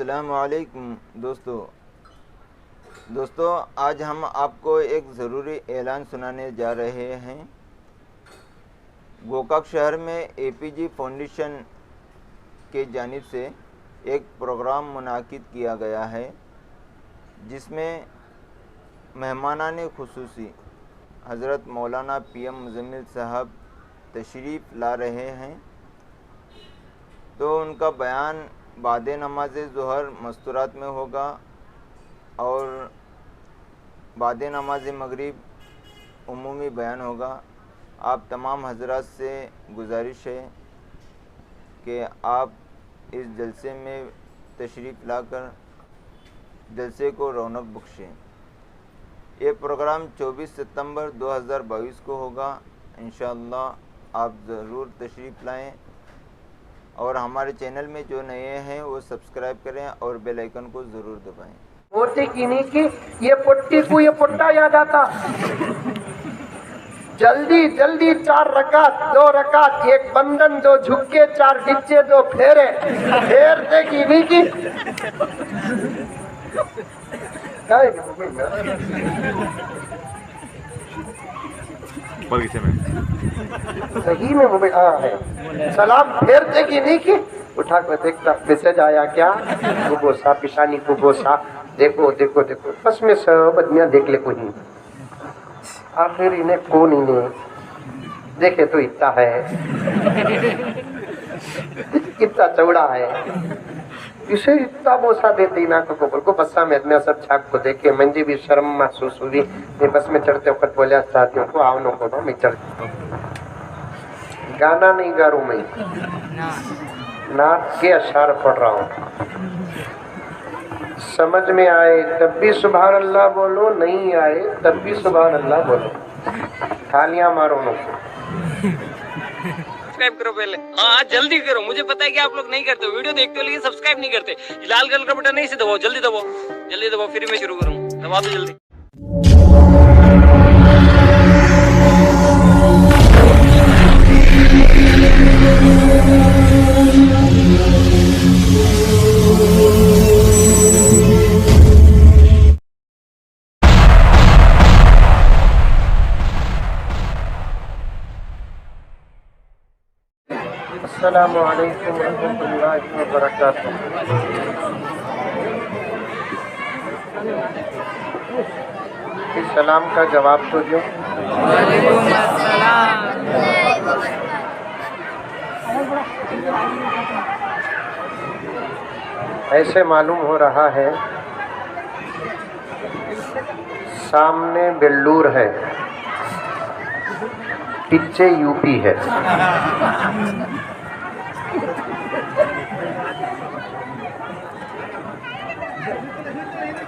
السلام علیکم دوستو آج ہم آپ کو ایک ضروری اعلان سنانے جا رہے ہیں۔ گوکاک شہر میں اے پی جی فاؤنڈیشن کی جانب سے ایک پروگرام منعقد کیا گیا ہے، جس میں مہمانان خصوصی حضرت مولانا پی ایم مزمل صاحب تشریف لا رہے ہیں، تو ان کا بیان بعد نماز ظہر مستورات میں ہوگا اور بعد نماز مغرب عمومی بیان ہوگا۔ آپ تمام حضرات سے گزارش ہے کہ آپ اس جلسے میں تشریف لا کر جلسے کو رونق بخشیں۔ یہ پروگرام 24 ستمبر 2022 کو ہوگا۔ انشاءاللہ آپ ضرور تشریف لائیں اور ہمارے چینل میں جو نئے ہیں وہ سبسکرائب کریں اور بیل آئیکن کو ضرور دبائیں۔ ہوتے کی نہیں کی یہ پٹی کو یہ پٹا یاد آتا، جلدی جلدی 4 رکعت 2 رکعت 1 بندن 2 جھکے 4 ڈچے 2 پھیرے پھیرتے کی نہیں کی صحیح میں موبائل ہے سلام پھیرتے کی نہیں کی اٹھا کر دیکھتا میسج آیا کیا، کو بوسا پیشانی کو بوسا دیکھو دیکھو دیکھو، بس میں سب آدمیاں دیکھ لے کوئی آخر انہیں کون انہیں دیکھے تو اتنا ہے اتنا چوڑا ہے، اسے اتنا بوسا دیتے نا کو بول کو بسا میں اتنا سب چھاپ کو دیکھے مجھے بھی شرم محسوس ہوئی۔ میں بس میں چڑھتے وقت بولیا ساتھیوں کو آؤ نو کو میں چڑھتا گانا نہیں گا رہا ہوں، میں نعت کے اشعار پڑھ رہا ہوں، سمجھ میں آئے تب بھی سبحان اللہ بولو، نہیں آئے تب بھی سبحان اللہ بولو، تھالیاں مارو نو سبسکرائب کرو پہلے، ہاں جلدی کرو، مجھے پتا ہے کہ آپ لوگ نہیں کرتے، ویڈیو دیکھتے ہو لیکن سبسکرائب نہیں کرتے۔ لال کلر کا بٹن نہیں سے دباؤ، جلدی دباؤ جلدی دباؤ، پھر میں شروع کروں، دبا دو جلدی۔ السلام علیکم ورحمۃ اللہ وبرکاتہ۔ اس سلام کا جواب تو دو۔ ایسے معلوم ہو رہا ہے سامنے بیلور ہے، پیچھے یو پی ہے۔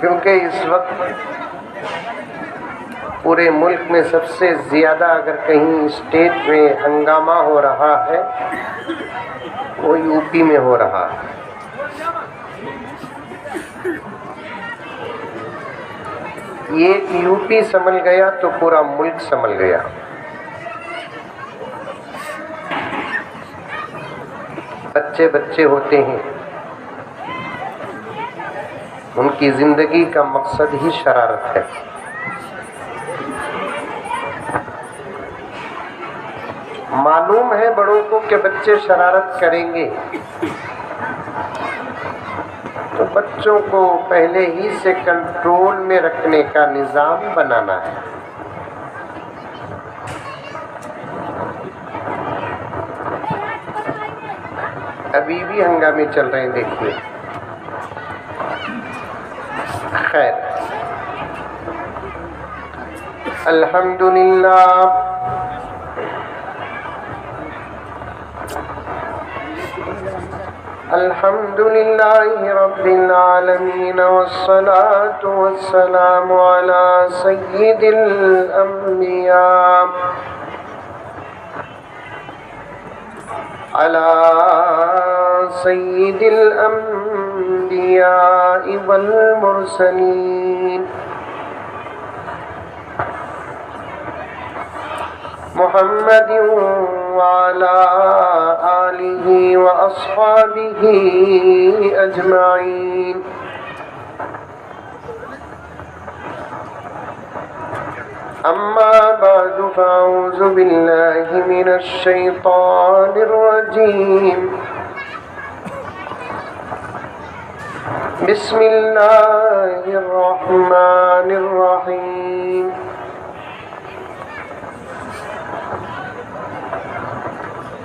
کیونکہ اس وقت پورے ملک میں سب سے زیادہ اگر کہیں اسٹیٹ میں ہنگامہ ہو رہا ہے وہ یو پی میں ہو رہا ہے۔ ایک یو پی سنبھل گیا تو پورا ملک سنبھل گیا۔ بچے بچے ہوتے ہیں، ان کی زندگی کا مقصد ہی شرارت ہے۔ معلوم ہے بڑوں کو کہ بچے شرارت کریں گے، تو بچوں کو پہلے ہی سے کنٹرول میں رکھنے کا نظام بنانا ہے۔ ابھی بھی ہنگامے چل رہے ہیں، دیکھیے۔ خیر، الحمدللہ الحمدللہ رب العالمین والصلاة والسلام علی سید الانبیاء سید الانبیاء والمرسلین محمد وعلى آله وأصحابه أجمعين. أما بعد فأعوذ بالله من الشيطان الرجيم. بسم الله الرحمن الرحيم.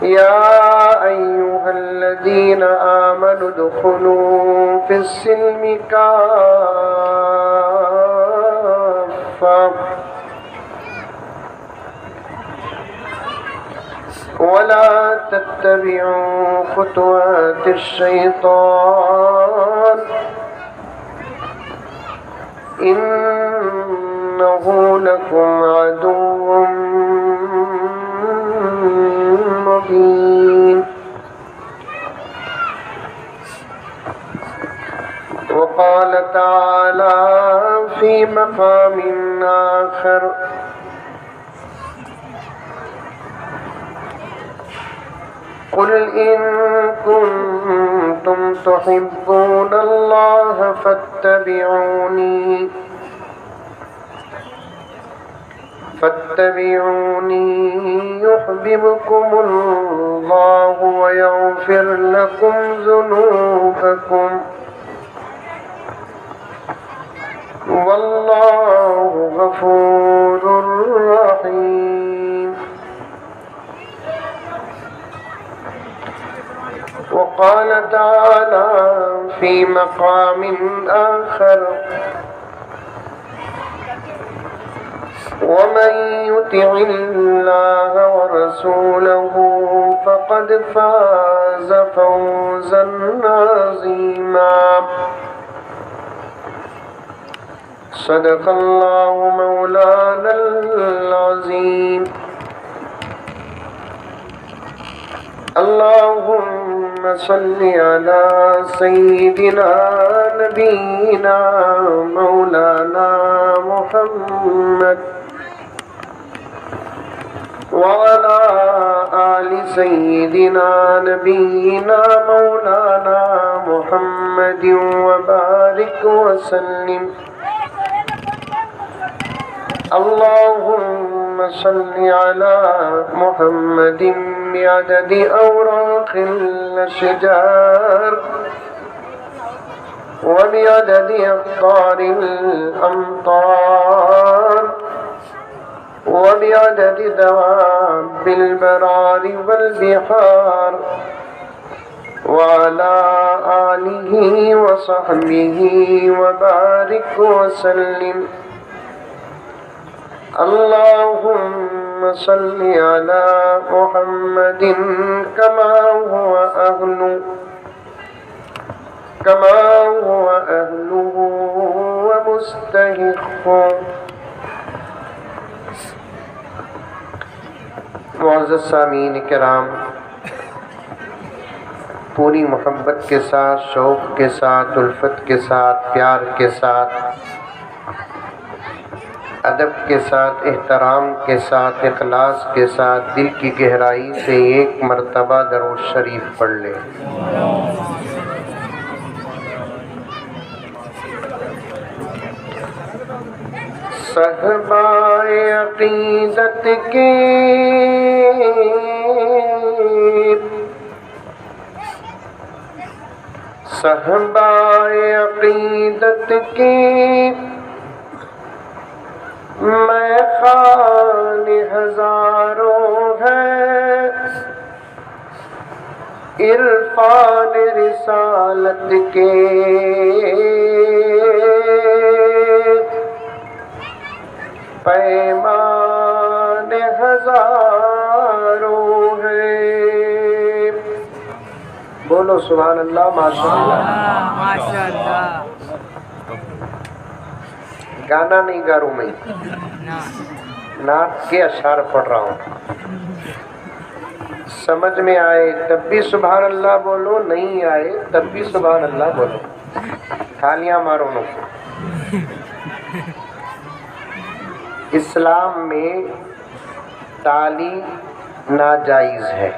يا أيها الذين آمنوا ادخلوا في السلم كافة ولا تتبعوا خطوات الشيطان إنه لكم عدو مبين. وقال تعالى في مقام آخر قل إن كنتم تحبون الله فاتبعوني يحببكم الله ويغفر لكم ذنوبكم والله غفور رحيم. وقال تعالى في مقام آخر ومن يطع الله ورسوله فقد فاز فوزا عظيما. صدق الله مولانا العظيم. اللهم صل على سيدنا نبينا مولانا محمد وعلى آل سيدنا نبينا مولانا محمد وبارك وسلم. اللهم صل على محمد بعدد أوراق الأشجار وبعدد أقطار الأمطار وبعدد دواب البرار والبحار وعلى آله وصحبه وبارك وسلم. اللهم صل على محمد كما هو أهله ومستحقه. معزز سامعین کرام، پوری محبت کے ساتھ، شوق کے ساتھ، الفت کے ساتھ، پیار کے ساتھ، ادب کے ساتھ، احترام کے ساتھ، اخلاص کے ساتھ، دل کی گہرائی سے ایک مرتبہ درود شریف پڑھ لیں۔ صحبائے عقیدت کے میں خان ہزاروں ہے، عرفان رسالت کے پیمان ہزاروں ہے۔ بولو سبحان اللہ، ماشاء اللہ، ماشاء اللہ۔ گانا نہیں گا رہا ہوں میں، نعت کے اشعار پڑھ رہا ہوں۔ سمجھ میں آئے تب بھی سبحان اللہ بولو، نہیں آئے تب بھی سبحان اللہ بولو، تالیاں مارو نو۔ اسلام میں تالی ناجائز ہے۔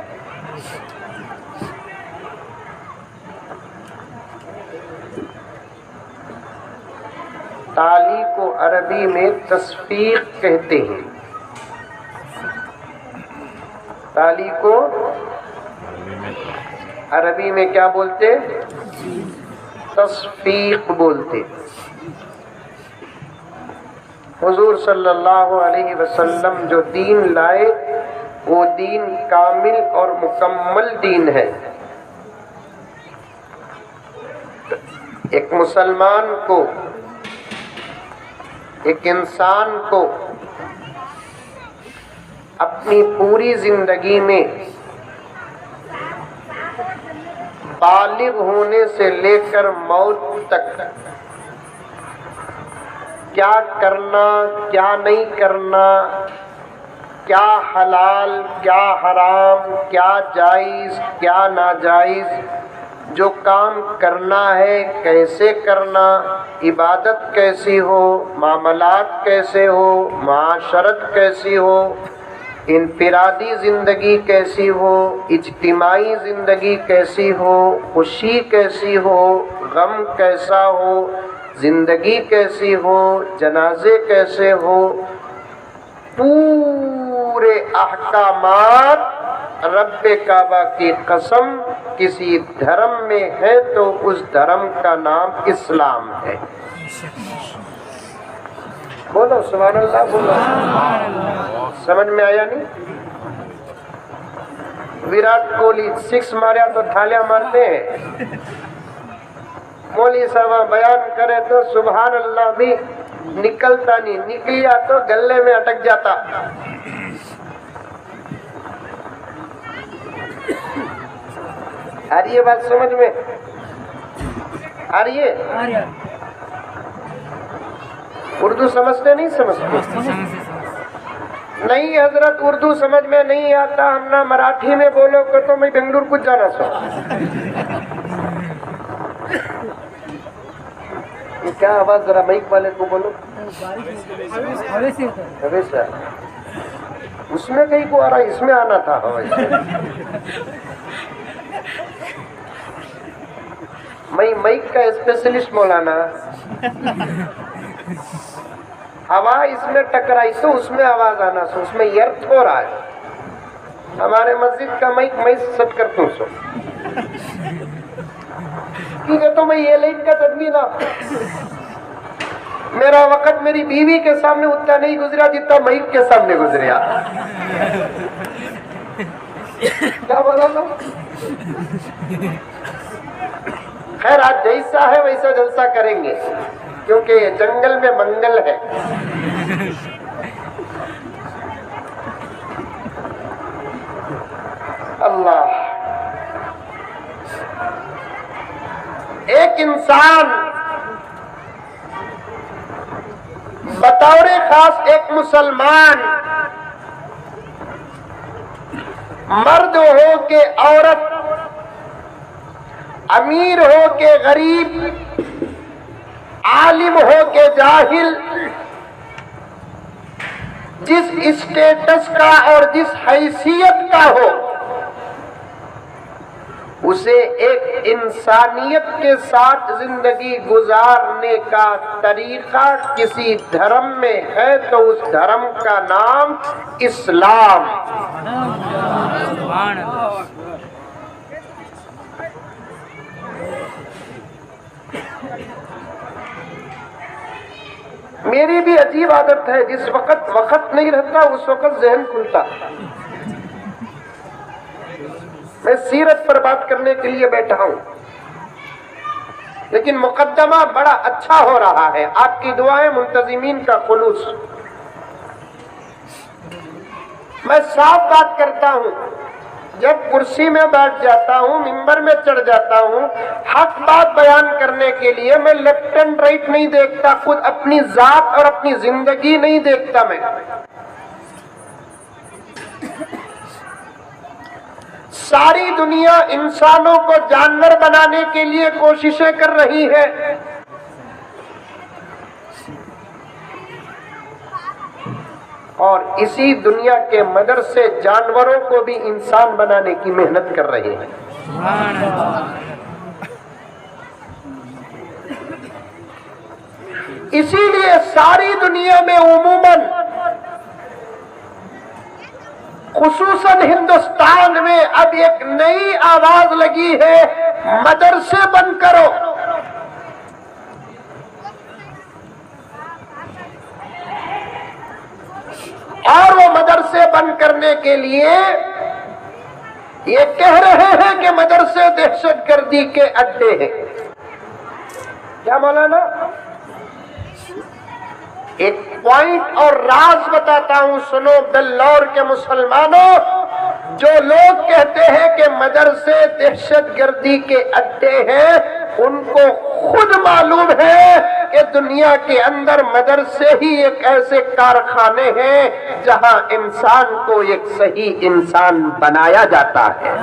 تالی کو عربی میں تصفیق کہتے ہیں۔ تالی کو عربی میں کیا بولتے؟ تصفیق بولتے۔ حضور صلی اللہ علیہ وسلم جو دین لائے وہ دین کامل اور مکمل دین ہے۔ ایک مسلمان کو، ایک انسان کو اپنی پوری زندگی میں بالغ ہونے سے لے کر موت تک کیا کرنا، کیا نہیں کرنا، کیا حلال، کیا حرام، کیا جائز، کیا ناجائز، جو کام کرنا ہے کیسے کرنا، عبادت کیسی ہو، معاملات کیسے ہو، معاشرت کیسی ہو، انفرادی زندگی کیسی ہو، اجتماعی زندگی کیسی ہو، خوشی کیسی ہو، غم کیسا ہو، زندگی کیسی ہو، جنازے کیسے ہو، پورے احکامات رب کعبہ کی قسم کسی دھرم میں ہے تو اس دھرم کا نام اسلام ہے۔ بولو سبحان اللہ، بولو۔ سمجھ میں آیا نہیں؟ وراٹ کوہلی 6 ماریا تو تھالیاں مارتے ہیں، مولوی صاحب بیان کرے تو سبحان اللہ بھی نکلتا نہیں، نکلیا تو گلے میں اٹک جاتا۔ آ رہی ہے بات سمجھ میں؟ آ رہی ہے؟ اردو سمجھتے نہیں سمجھتے؟ نہیں حضرت اردو سمجھ میں نہیں آتا، ہم نہ مراٹھی میں بولو کہ تو میں بنگلور کچھ جانا سو۔ یہ کیا آواز، ذرا مائک والے کو بولو۔ اس میں کہیں کو آ رہا، اس میں آنا تھا۔ میں مائک کا اسپیشلسٹ مولانا، ہوا اس میں ٹکرائی تو اس میں آواز آنا سو، اس میں یرت ہو رہا ہے۔ ہمارے مسجد کا مائک میں سیٹ کرتا ہوں سو، ٹھیک ہے؟ تو میں یہ لائن کا تدبیر، میرا وقت میری بیوی کے سامنے اتنا نہیں گزرا جتنا مائک کے سامنے گزریا۔ کیا بولا نا؟ خیر آج جیسا ہے ویسا جلسہ کریں گے، کیونکہ یہ جنگل میں منگل ہے۔ اللہ، ایک انسان بطور خاص ایک مسلمان، مرد ہو کہ عورت، امیر ہو کہ غریب، عالم ہو کہ جاہل، جس اسٹیٹس کا اور جس حیثیت کا ہو، اسے ایک انسانیت کے ساتھ زندگی گزارنے کا طریقہ کسی دھرم میں ہے تو اس دھرم کا نام اسلام۔ میری بھی عجیب عادت ہے، جس وقت نہیں رہتا اس وقت ذہن کھلتا۔ میں سیرت پر بات کرنے کے لیے بیٹھا ہوں، لیکن مقدمہ بڑا اچھا ہو رہا ہے، آپ کی دعائیں، منتظمین کا خلوص۔ میں صاف بات کرتا ہوں، جب کرسی میں بیٹھ جاتا ہوں، ممبر میں چڑھ جاتا ہوں، حق بات بیان کرنے کے لیے میں لیفٹ اینڈ رائٹ نہیں دیکھتا، خود اپنی ذات اور اپنی زندگی نہیں دیکھتا۔ میں ساری دنیا انسانوں کو جانور بنانے کے لیے کوششیں کر رہی ہے، اور اسی دنیا کے مدرسے جانوروں کو بھی انسان بنانے کی محنت کر رہے ہیں. اسی لیے ساری دنیا میں عموماً خصوصاً ہندوستان میں اب ایک نئی آواز لگی ہے، مدرسے بند کرو. اور وہ مدرسے بند کرنے کے لیے یہ کہہ رہے ہیں کہ مدرسے دہشت گردی کے اڈے ہیں. کیا مولانا؟ ایک پوائنٹ اور راز بتاتا ہوں، سنو بلور کے مسلمانوں. جو لوگ کہتے ہیں کہ مدرسے دہشت گردی کے اڈے ہیں، ان کو خود معلوم ہے کہ دنیا کے اندر مدرسے ہی ایک ایسے کارخانے ہیں جہاں انسان کو ایک صحیح انسان بنایا جاتا ہے.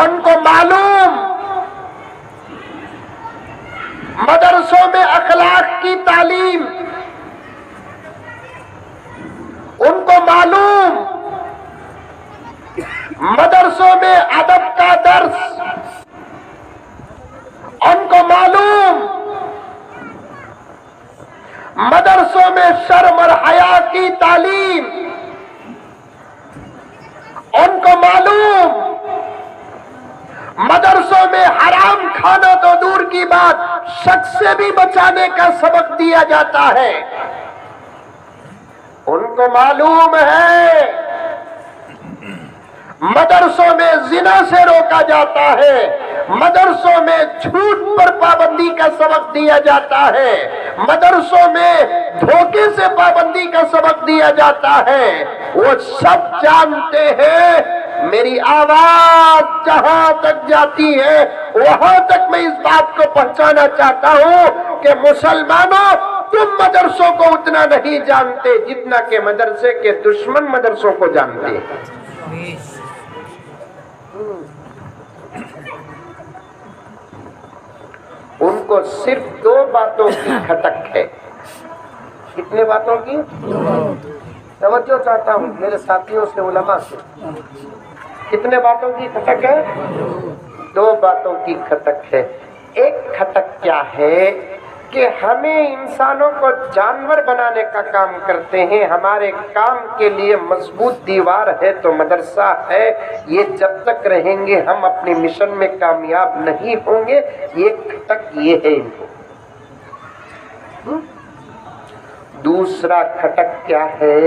ان کو معلوم مدرسوں میں اخلاق کی تعلیم، ان کو معلوم مدرسوں میں ادب کا درس، ان کو معلوم مدرسوں میں شرم اور حیا کی تعلیم، ان کو معلوم مدرسوں میں حرام کھانا تو دور کی بات، شک سے بھی بچانے کا سبق دیا جاتا ہے. ان کو معلوم ہے مدرسوں میں زنا سے روکا جاتا ہے، مدرسوں میں جھوٹ پر پابندی کا سبق دیا جاتا ہے، مدرسوں میں دھوکے سے پابندی کا سبق دیا جاتا ہے. وہ سب جانتے ہیں. میری آواز جہاں تک جاتی ہے وہاں تک میں اس بات کو پہنچانا چاہتا ہوں کہ مسلمانوں، تم مدرسوں کو اتنا نہیں جانتے جتنا کہ مدرسے کے دشمن مدرسوں کو جانتے ہیں. ان کو صرف 2 باتوں کی کھٹک ہے. کتنے باتوں کی؟ توجہ چاہتا ہوں میرے ساتھیوں سے، علماء سے. کتنے باتوں کی کھٹک ہے؟ 2 باتوں کی کھٹک ہے. ایک کھٹک کیا ہے کہ ہمیں انسانوں کو جانور بنانے کا کام کرتے ہیں. ہمارے کام کے لیے مضبوط دیوار ہے تو مدرسہ ہے. یہ جب تک رہیں گے ہم اپنے مشن میں کامیاب نہیں ہوں گے. یہ کھٹک یہ ہے ان کو. دوسرا کھٹک کیا ہے؟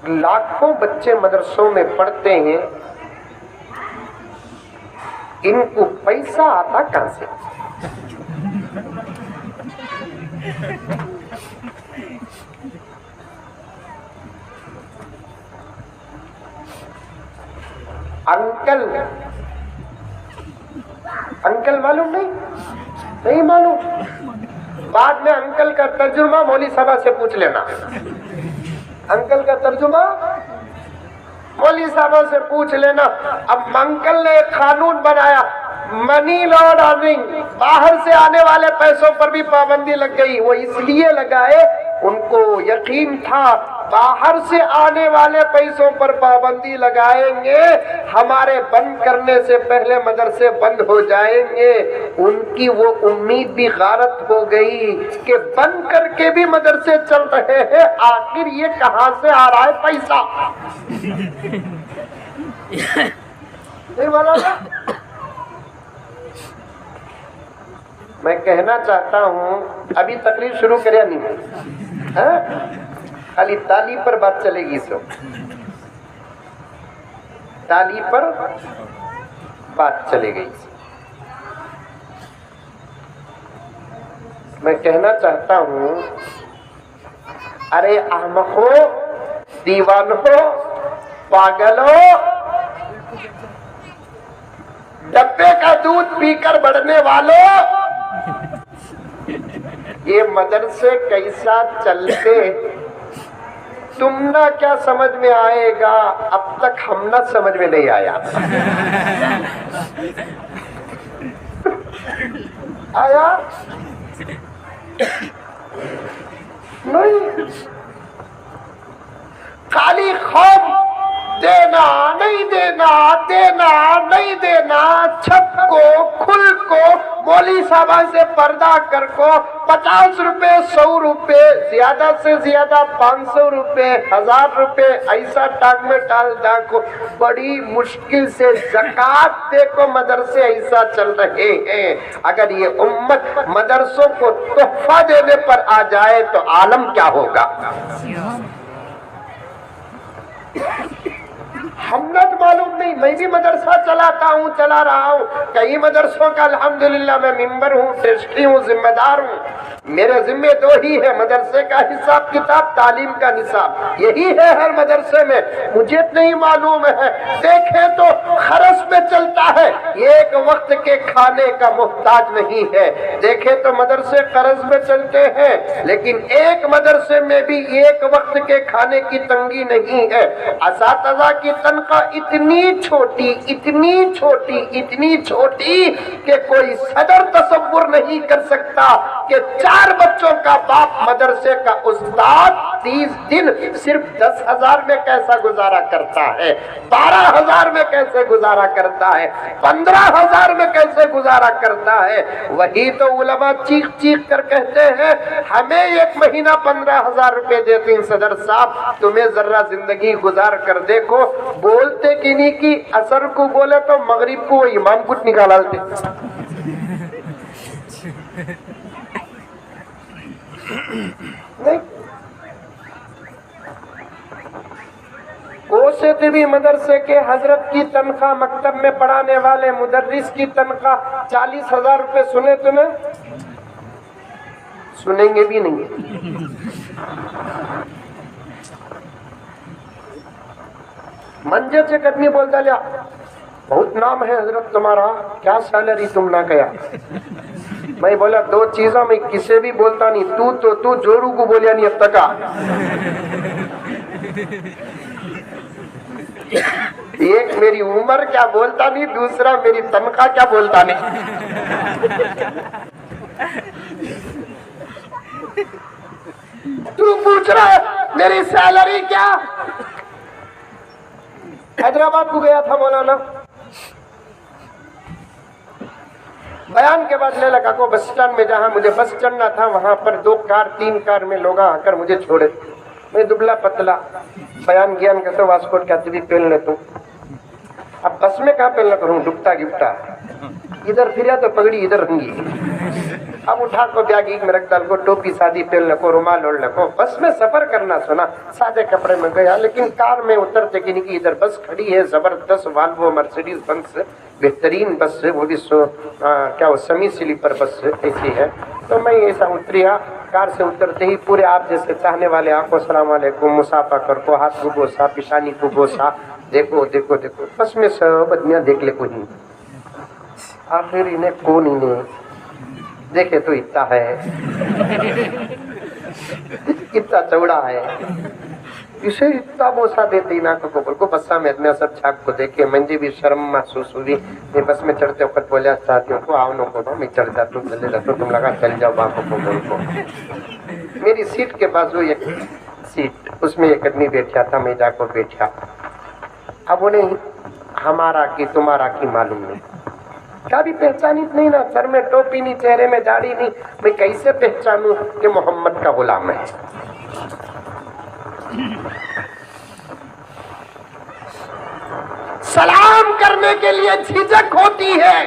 لاکھوں بچے مدرسوں میں پڑھتے ہیں، ان کو پیسہ آتا کہاں سے؟ انکل معلوم نہیں معلوم. بعد میں انکل کا ترجمہ مولوی صاحب سے پوچھ لینا. انکل کا ترجمہ مولوی صاحب سے پوچھ لینا. اب انکل نے ایک قانون بنایا، منی لانڈرنگ، باہر سے آنے والے پیسوں پر بھی پابندی لگ گئی. وہ اس لیے لگائے، ان کو یقین تھا باہر سے آنے والے پیسوں پر پابندی لگائیں گے ہمارے بند کرنے سے پہلے مدرسے بند ہو جائیں گے. ان کی وہ امید بھی غارت ہو گئی کہ بند کر کے بھی مدرسے چل رہے ہیں، آخر یہ کہاں سے آ رہا ہے پیسہ؟ نہیں بولا نا؟ میں کہنا چاہتا ہوں، ابھی تقریر شروع کریا نہیں، خالی تالی پر بات چلے گی. سو تالی پر بات چلے گئی. میں کہنا چاہتا ہوں، ارے احمقو، دیوانو، پاگلو، ڈبے کا دودھ پی کر بڑھنے والوں، یہ مدرسے کیسا چلتے تم نہ کیا سمجھ میں آئے گا. اب تک ہم نہ سمجھ میں نہیں آیا. آیا نہیں خالی خوف دینا نہیں دینا، دینا نہیں دینا، چھپ کو کھل کو مولوی صاحبہ سے پردہ کر کو 50 روپے 100 روپے زیادہ سے زیادہ 500 روپے 1000 روپے ایسا ٹانگ میں ڈال دا کو بڑی مشکل سے زکات دے کو مدرسے ایسا چل رہے ہیں۔ اگر یہ امت مدرسوں کو تحفہ دینے پر آ جائے تو عالم کیا ہوگا؟ ہمت معلوم نہیں، میں بھی مدرسہ چلا رہا ہوں، کئی مدرسوں کا الحمدللہ میں ممبر ہوں، ٹرسٹی ہوں، ذمہ دار ہوں۔ میرے ذمہ دو ہی ہے، مدرسے کا حساب کتاب، تعلیم کا نصاب، یہی ہے ہر مدرسے میں۔ مجھے نہیں معلوم ہے، دیکھیں تو خرچ میں چلتا ہے، ایک وقت کے کھانے کا محتاج نہیں ہے۔ دیکھیں تو مدرسے قرض میں چلتے ہیں، لیکن ایک مدرسے میں بھی ایک وقت کے کھانے کی تنگی نہیں ہے۔ اساتذہ کی تنخواہ اتنی چھوٹی کہ کوئی صدر تصور نہیں کر سکتا کہ 4 بچوں کا باپ مدرسے کا استاد 30 دن صرف 10,000 میں کیسا گزارا کرتا ہے، 12,000 میں کیسے گزارا کرتا ہے، 15,000 میں کیسے گزارا کرتا ہے۔ وہی تو علماء چیخ چیخ کر کہتے ہیں ہمیں ایک مہینہ 15,000 روپے دیتے ہیں صدر صاحب، تمہیں ذرا زندگی گزار کر دیکھو۔ بولتے کی نہیں کی، اثر کو بولے تو مغرب کو امام کچھ نکالتے۔ نہیں کوسے بھی مدرسے کے حضرت کی تنخواہ، مکتب میں پڑھانے والے مدرس کی تنخواہ 40,000 روپے سنے تمہیں؟ سنیں گے بھی نہیں۔ منجر سے کتنی بولتا لیا بہت نام ہے حضرت تمہارا، کیا سیلری تم نہ کیا؟ میں بولا 2 چیزاں میں کسے بھی بولتا نہیں، تو جورو کو بولیا نہیں اب تک۔ ایک میری عمر کیا بولتا نہیں، دوسرا میری تنخواہ کیا بولتا نہیں۔ تو پوچھ رہا ہے میری سیلری کیا؟ حیدرآباد کو گیا تھا مولانا، بیان کے بعد لے لگا کو بس اسٹینڈ میں جہاں مجھے بس چڑھنا تھا وہاں پر 2 کار 3 کار میں لوگ آ کر مجھے چھوڑے۔ میں دبلا پتلا بیان گیان کرتا ہوں، واسکوٹ کیا بھی پہن لیتا ہوں۔ اب بس میں کہاں پہننا کروں، ڈبتا گفتا ادھر پھریا تو پگڑی ادھر رنگی، اب اٹھا کو بیاگ میں رکھ ڈال کو ٹوپی سادی پہن لکو، رومال اوڑھ لکو۔ بس میں سفر کرنا سنا، سادے کپڑے میں گیا، لیکن کار میں اترتے کی نہیں، ادھر بس کھڑی ہے زبردست والوو مرسیڈیز بنس، بہترین بس ہے، وہ بھی کیا وہ سیمی سلیپر بس ایسی ہے۔ تو میں ایسا اتریا، کار سے اترتے ہی پورے آپ جیسے چاہنے والے آپ کو السلام علیکم، مسافہ کر کو، ہاتھ کو بوسا، پیشانی کو بوسا، دیکھو دیکھو دیکھو۔ بس میں سب آدمیاں دیکھ لے کوئی نہیں، آخر انہیں کون انہیں دیکھے تو اتنا ہے، اتنا چوڑا ہے، اسے اتنا بوسا دیتے ہی نہ کو بول کو۔ بسا میں ادمیاں سب چھاپ کو دیکھے، مجھے بھی شرم محسوس ہوئی۔ میں بس میں چڑھتے وقت بولیا ساتھیوں کو آؤ نو کو، میں چڑھ جاتا ہوں، چلے جاتا ہوں، تم لگا چل جاؤ باپو کو بول کو۔ میری سیٹ کے بازو ایک سیٹ، اس میں ایک آدمی بیٹھا تھا، میں جا کو بیٹھا۔ اب انہیں ہمارا کی تمہارا کی معلوم نہیں، کبھی پہچانی نہیں نا، سر میں ٹوپی نہیں، چہرے میں داڑھی نہیں، میں کیسے پہچانوں کہ محمد کا غلام ہے؟ سلام کرنے کے لیے جھجک ہوتی ہے۔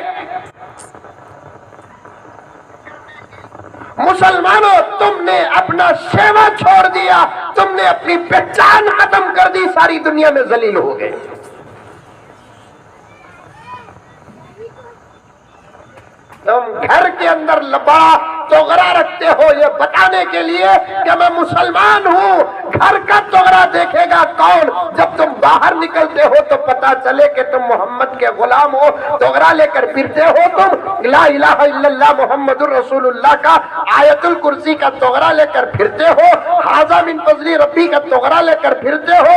مسلمانوں تم نے اپنا شیوا چھوڑ دیا، تم نے اپنی پہچان ختم کر دی، ساری دنیا میں ذلیل ہو گئے۔ تم گھر کے اندر بڑا توغرا رکھتے ہو یہ بتانے کے لیے کہ میں مسلمان ہوں، گھر کا توغرا دیکھے گا کون؟ جب تم باہر نکلتے ہو تو پتا چلے کہ تم محمد کے غلام ہو، توغرا لے کر پھرتے ہو، تم لا الہ الا اللہ محمد الرسول اللہ کا آیت الکرسی کا توغرا لے کر پھرتے ہو، حاذا من فضل ربی کا توغرا لے کر پھرتے ہو،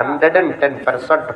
110%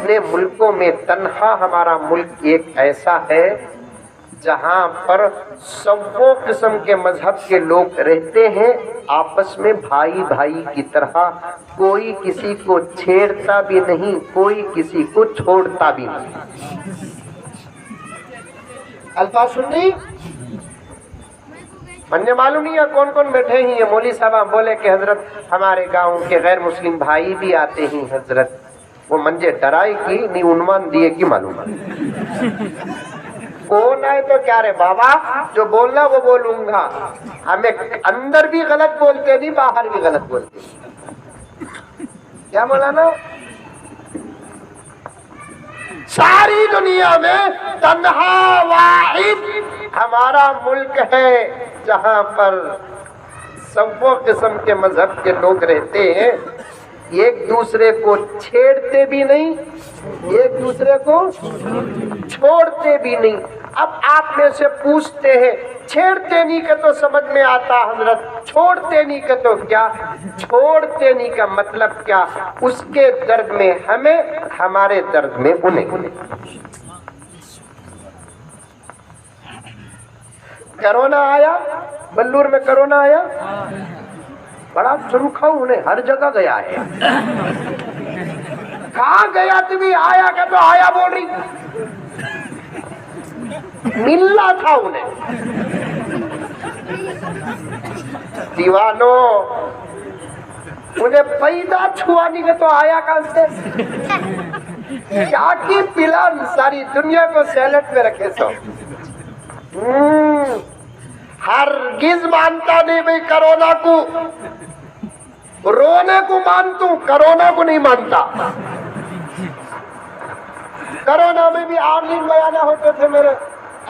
اتنے ملکوں میں تنہا ہمارا ملک ایک ایسا ہے جہاں پر سبوں قسم کے مذہب کے لوگ رہتے ہیں آپس میں بھائی بھائی کی طرح، کوئی کسی کو چھیڑتا بھی نہیں، کوئی کسی کو چھوڑتا بھی نہیں۔ الفاظ سنی مجھے معلوم نہیں ہے کون کون بیٹھے ہی ہیں۔ مولوی صاحب بولے کہ حضرت ہمارے گاؤں کے غیر مسلم بھائی بھی آتے ہیں حضرت، وہ منجے ڈرائے کی نہیں عنوان دیے کی معلوم ہے کون آئے تو کیا رے بابا، جو بولنا وہ بولوں گا، ہمیں اندر بھی غلط بولتے نہیں باہر بھی غلط بولتے۔ کیا مولانا؟ ساری دنیا میں تنہا واحد ہمارا ملک ہے جہاں پر سب قسم کے مذہب کے لوگ رہتے ہیں، ایک دوسرے کو چھیڑتے بھی نہیں، ایک دوسرے کو چھوڑتے بھی نہیں۔ اب آپ میں سے پوچھتے ہیں چھیڑتے نہیں کہ تو سمجھ میں آتا حضرت، چھوڑتے نہیں کہ تو کیا؟ چھوڑتے نہیں کا مطلب کیا؟ اس کے درد میں ہمیں، ہمارے درد میں انہیں۔ کرونا آیا، بلور میں کرونا آیا، بڑا سرخا انہیں ہر جگہ گیا ہے۔ کہاں گیا تمہیں؟ آیا کہ تو آیا بول رہی، ملنا تھا انہیں۔ دیوانوں، انہیں پیدا چھوا نہیں کہ تو آیا کہاں سے؟ کیا کی پلان ساری دنیا کو سیلٹ میں رکھے سو۔ ہرگز مانتا نہیں بھئی کرونا کو، رونے کو مانتا ہوں، کرونا کو نہیں مانتا۔ کرونا میں بھی آمین بیانہ ہوتے تھے میرے،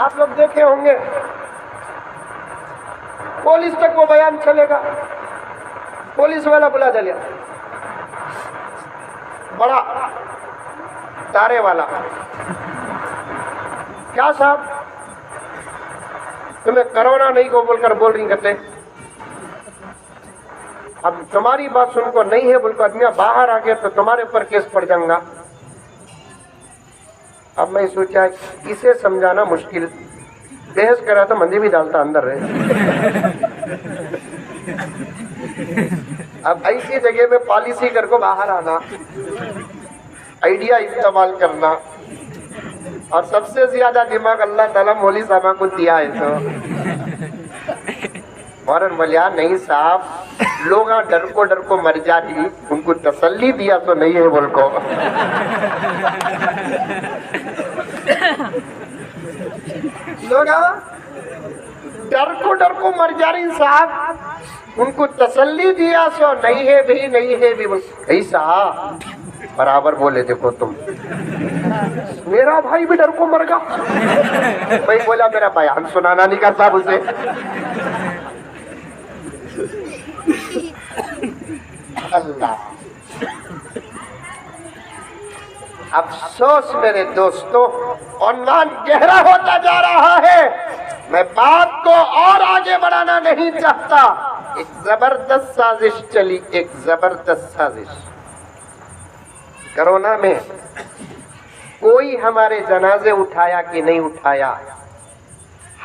آپ لوگ دیکھے ہوں گے، پولیس تک وہ بیان چلے گا، پولیس والا بلا دلیا، بڑا تارے والا، کیا صاحب تمہیں کرونا نہیں کو بول کر بول رہی کرتے، اب تمہاری بات سن کو نہیں ہے بول کر آدمی باہر آ گیا تو تمہارے اوپر کیس پڑ جاؤں گا۔ اب میں سوچا اسے سمجھانا مشکل، بحث کرا تو مندی بھی ڈالتا اندر رہے۔ اب ایسی جگہ میں پالیسی کر کو باہر آنا، آئیڈیا استعمال کرنا، اور سب سے زیادہ دماغ اللہ تعالیٰ مولوی صاحبہ کو دیا ہے تو فوراً بولیا نہیں صاحب، لوگ ڈر کو مر جاتی، ان کو تسلی دیا تو نہیں ہے بول کو۔ لوگ ڈر کو مر جا رہی صاحب، ان کو تسلی دیا سو نہیں ہے بھی نہیں ہے بھی، ایسا برابر بولے دیکھو تم، میرا بھائی بھی ڈر کو مر گا۔ میں بولا میرا بیان سنانا نہیں کا صاحب اسے۔ اللہ افسوس میرے دوستوں، عنوان گہرا ہوتا جا رہا ہے، میں بات کو اور آگے بڑھانا نہیں چاہتا۔ ایک زبردست سازش چلی، ایک زبردست سازش۔ کرونا میں کوئی ہمارے جنازے اٹھایا کہ نہیں اٹھایا،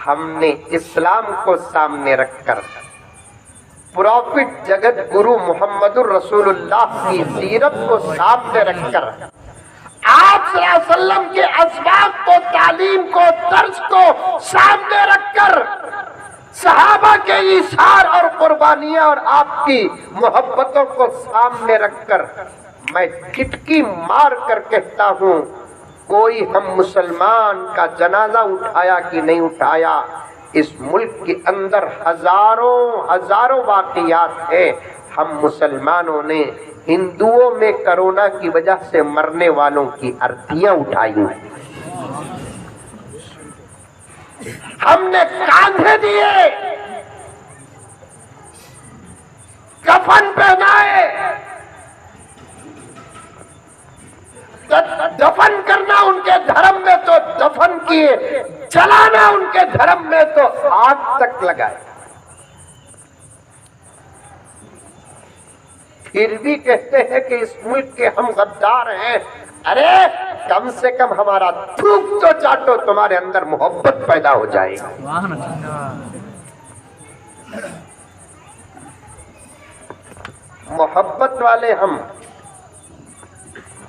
ہم نے اسلام کو سامنے رکھ کر، پروفٹ جگت گرو محمد الرسول اللہ کی سیرت کو سامنے رکھ کر، آپ صلی اللہ علیہ وسلم کے اسباق کو، تعلیم کو، درس کو سامنے رکھ کر، صحابہ کے ایثار اور قربانیاں اور آپ کی محبتوں کو سامنے رکھ کر، میں ٹھٹکی مار کر کہتا ہوں، کوئی ہم مسلمان کا جنازہ اٹھایا کہ نہیں اٹھایا، اس ملک کے اندر ہزاروں واقعات ہیں۔ ہم مسلمانوں نے ہندوؤں میں کرونا کی وجہ سے مرنے والوں کی ارتیاں اٹھائی ہیں، ہم نے کاندھے دیے، کفن پہنائے، دفن کرنا ان کے دھرم میں تو دفن کیے، جلانا ان کے دھرم میں تو آگ تک لگائے، پھر بھی کہتے ہیں کہ اس ملک کے ہم غدار ہیں۔ ارے کم سے کم ہمارا تھوک تو چاٹو، تمہارے اندر محبت پیدا ہو جائے گا۔ محبت والے ہم،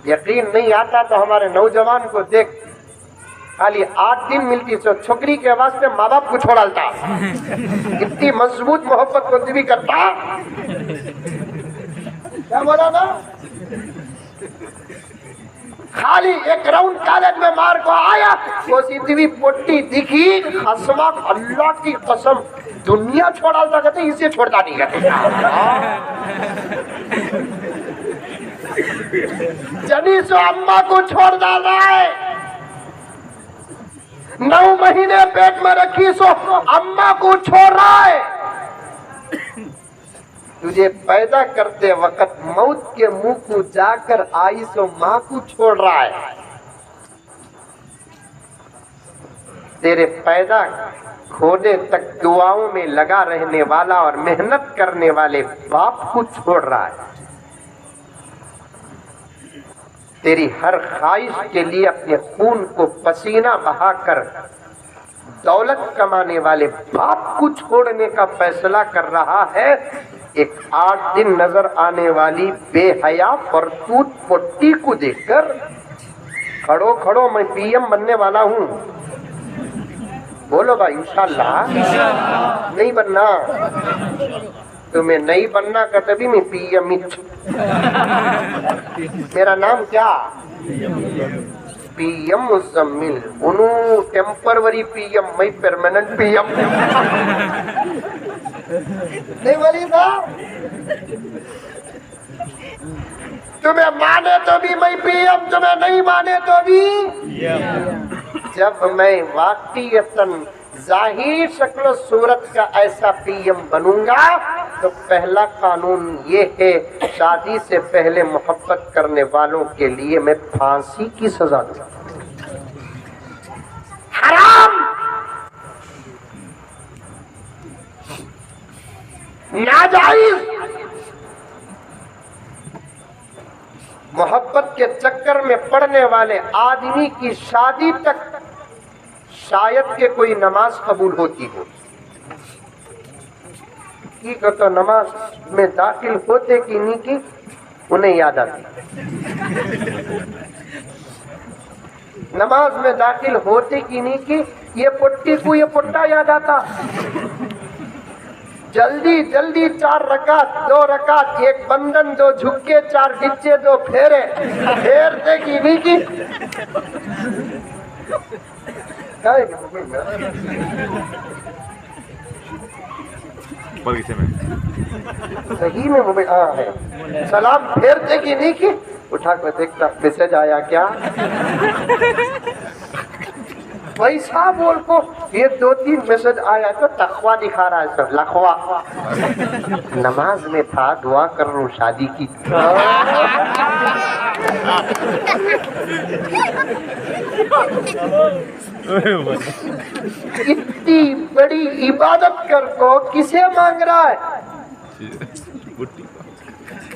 یقین نہیں آتا تو ہمارے نوجوان کو دیکھ، خالی 8 دن ملتی سو چھوکری کے واسطے ماں باپ کو چھوڑالتا، اتنی مضبوط محبت کو بھی کرتا۔ کیا بولا نا؟ خالی ایک راؤنڈ کالج میں مار کو آیا، وہ سیدھی بھی پوٹی دکھی، خسما اللہ کی قسم دنیا چھوڑالتا کہتے اسے چھوڑتا نہیں کہتے۔ جنی سو اماں کو چھوڑ ڈالا ہے، 9 مہینے پیٹ میں رکھی سو اماں کو چھوڑ رہا ہے۔ تجھے پیدا کرتے وقت موت کے منہ کو جا کر آئی سو ماں کو چھوڑ رہا ہے۔ تیرے پیدا کھونے تک دعاؤں میں لگا رہنے والا اور محنت کرنے والے باپ کو چھوڑ رہا ہے۔ تیری ہر خواہش کے لیے اپنے خون کو پسینہ بہا کر دولت کمانے والے باپ کو چھوڑنے کا فیصلہ کر رہا ہے۔ ایک 8 دن نظر آنے والی بے حیا فرتوت پٹی کو دیکھ کر کھڑو کھڑو میں پی ایم بننے والا ہوں، بولو بھائی انشاءاللہ نہیں بننا، تمہیں نہیں بننا کا تبھی میں پی ایم، میرا نام کیا؟ پی ایم مزمل، انہوں ٹیمپروری پی ایم، میں پرماننٹ پی ایم نہیں بولی صاحب، تمہیں مانے تو بھی میں پی ایم، تمہیں نہیں مانے تو بھی۔ جب میں واقعیتاً ظاہری شکل و صورت کا ایسا پی ایم بنوں گا تو پہلا قانون یہ ہے، شادی سے پہلے محبت کرنے والوں کے لیے میں پھانسی کی سزا دوں گا۔ حرام، ناجائز، محبت کے چکر میں پڑنے والے آدمی کی شادی تک شاید کہ کوئی نماز قبول ہوتی ہو، کی تو نماز میں داخل ہوتے کی نہیں کی انہیں یاد آتی، نماز میں داخل ہوتے کی نہیں کی یہ پٹی کو یہ پٹا یاد آتا، جلدی جلدی 4 رکعت 2 رکعت 1 بندن 2 جھکے 4 ڈچے 2 پھیرے پھیرتے کی نہیں کی۔ صحیح میں موبائل ہے، سلام پھیرتے کی نہیں کی، اٹھا کر دیکھتا میسج آیا کیا، ویسا بول کو یہ 2-3 میسج آیا تو تقوی دکھا رہا ہے سر، لخوا نماز میں تھا، دعا کر رہا ہوں شادی کی۔ اتنی بڑی عبادت کر کو کسے مانگ رہا ہے؟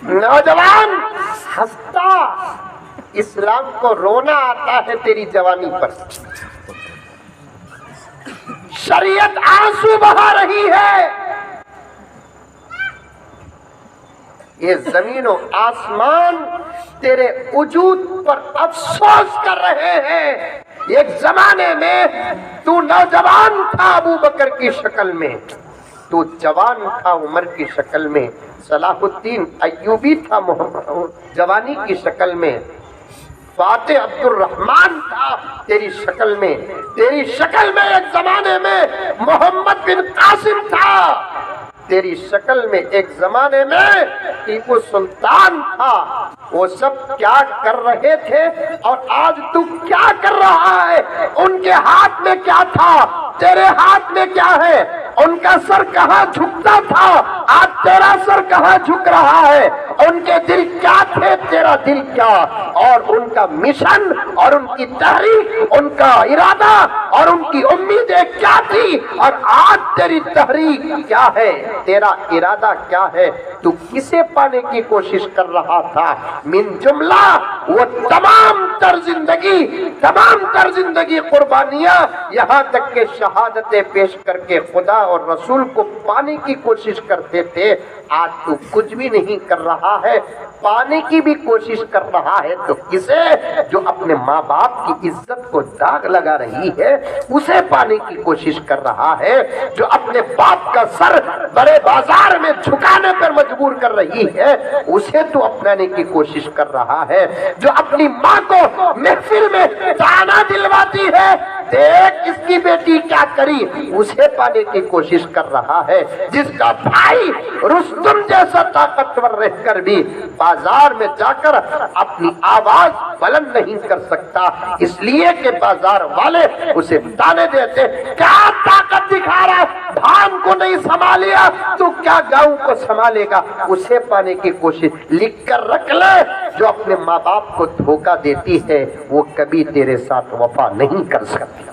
نوجوان ہنستا، اسلام کو رونا آتا ہے تیری جوانی پر، شریعت آنسو بہا رہی ہے، یہ زمین و آسمان تیرے وجود پر افسوس کر رہے ہیں۔ ایک زمانے میں تو نوجوان تھا ابو بکر کی شکل میں، تو جوان تھا عمر کی شکل میں، صلاح الدین ایوبی تھا جوانی کی شکل میں، فاتح عبد الرحمن تھا تیری شکل میں، تیری شکل میں ایک زمانے میں محمد بن قاسم تھا، تیری شکل میں ایک زمانے میں ٹیپو سلطان تھا۔ وہ سب کیا کر رہے تھے اور آج تو کیا کر رہا ہے؟ ان کے ہاتھ میں کیا تھا؟ تیرے ہاتھ میں کیا ہے؟ ان کا سر کہاں جھکتا تھا، آج تیرا سر کہاں جھک رہا ہے؟ ان کے دل کیا تھے، تیرا دل کیا؟ اور ان کا مشن اور ان کی تحریک، ان کا ارادہ اور ان کی امیدیں کیا تھی، اور آج تیری تحریک کیا ہے، تیرا ارادہ کیا ہے؟ تو کسے پانے کی کوشش کر رہا تھا؟ من جملہ وہ تمام تر زندگی قربانیاں، یہاں تک کہ شہادتیں پیش کر کے خدا اور رسول کو پانے کی کوشش کرتے تھے۔ آج تو کچھ بھی نہیں کر رہا ہے، پانے کی بھی کوشش کر رہا ہے تو کسے؟ جو اپنے ماں باپ کی عزت کو داغ لگا رہی ہے اسے پانے کی کوشش کر رہا ہے، جو اپنے باپ کا سر بڑے بازار میں جھکانے پر مجبور کر رہی ہے اسے تو اپنانے کی کوشش کر رہا ہے، جو اپنی ماں کو محفل میں تانا دلواتی ہے دیکھ اس کی بیٹی کیا کری، اسے پانے کی کوشش کر رہا ہے، جس کا بھائی رستم جیسا طاقتور رہ کر بھی بازار میں جا کر اپنی آواز بلند نہیں کر سکتا، اس لیے کہ بازار والے اسے تانے دیتے، کیا طاقت دکھا رہا، دھان کو نہیں سنبھالیا تو کیا گاؤں کو سنبھالے گا، اسے پانے کی کوشش۔ لکھ کر رکھ لے، جو اپنے ماں باپ کو دھوکہ دیتی ہے وہ کبھی تیرے ساتھ وفا نہیں کر سکتی۔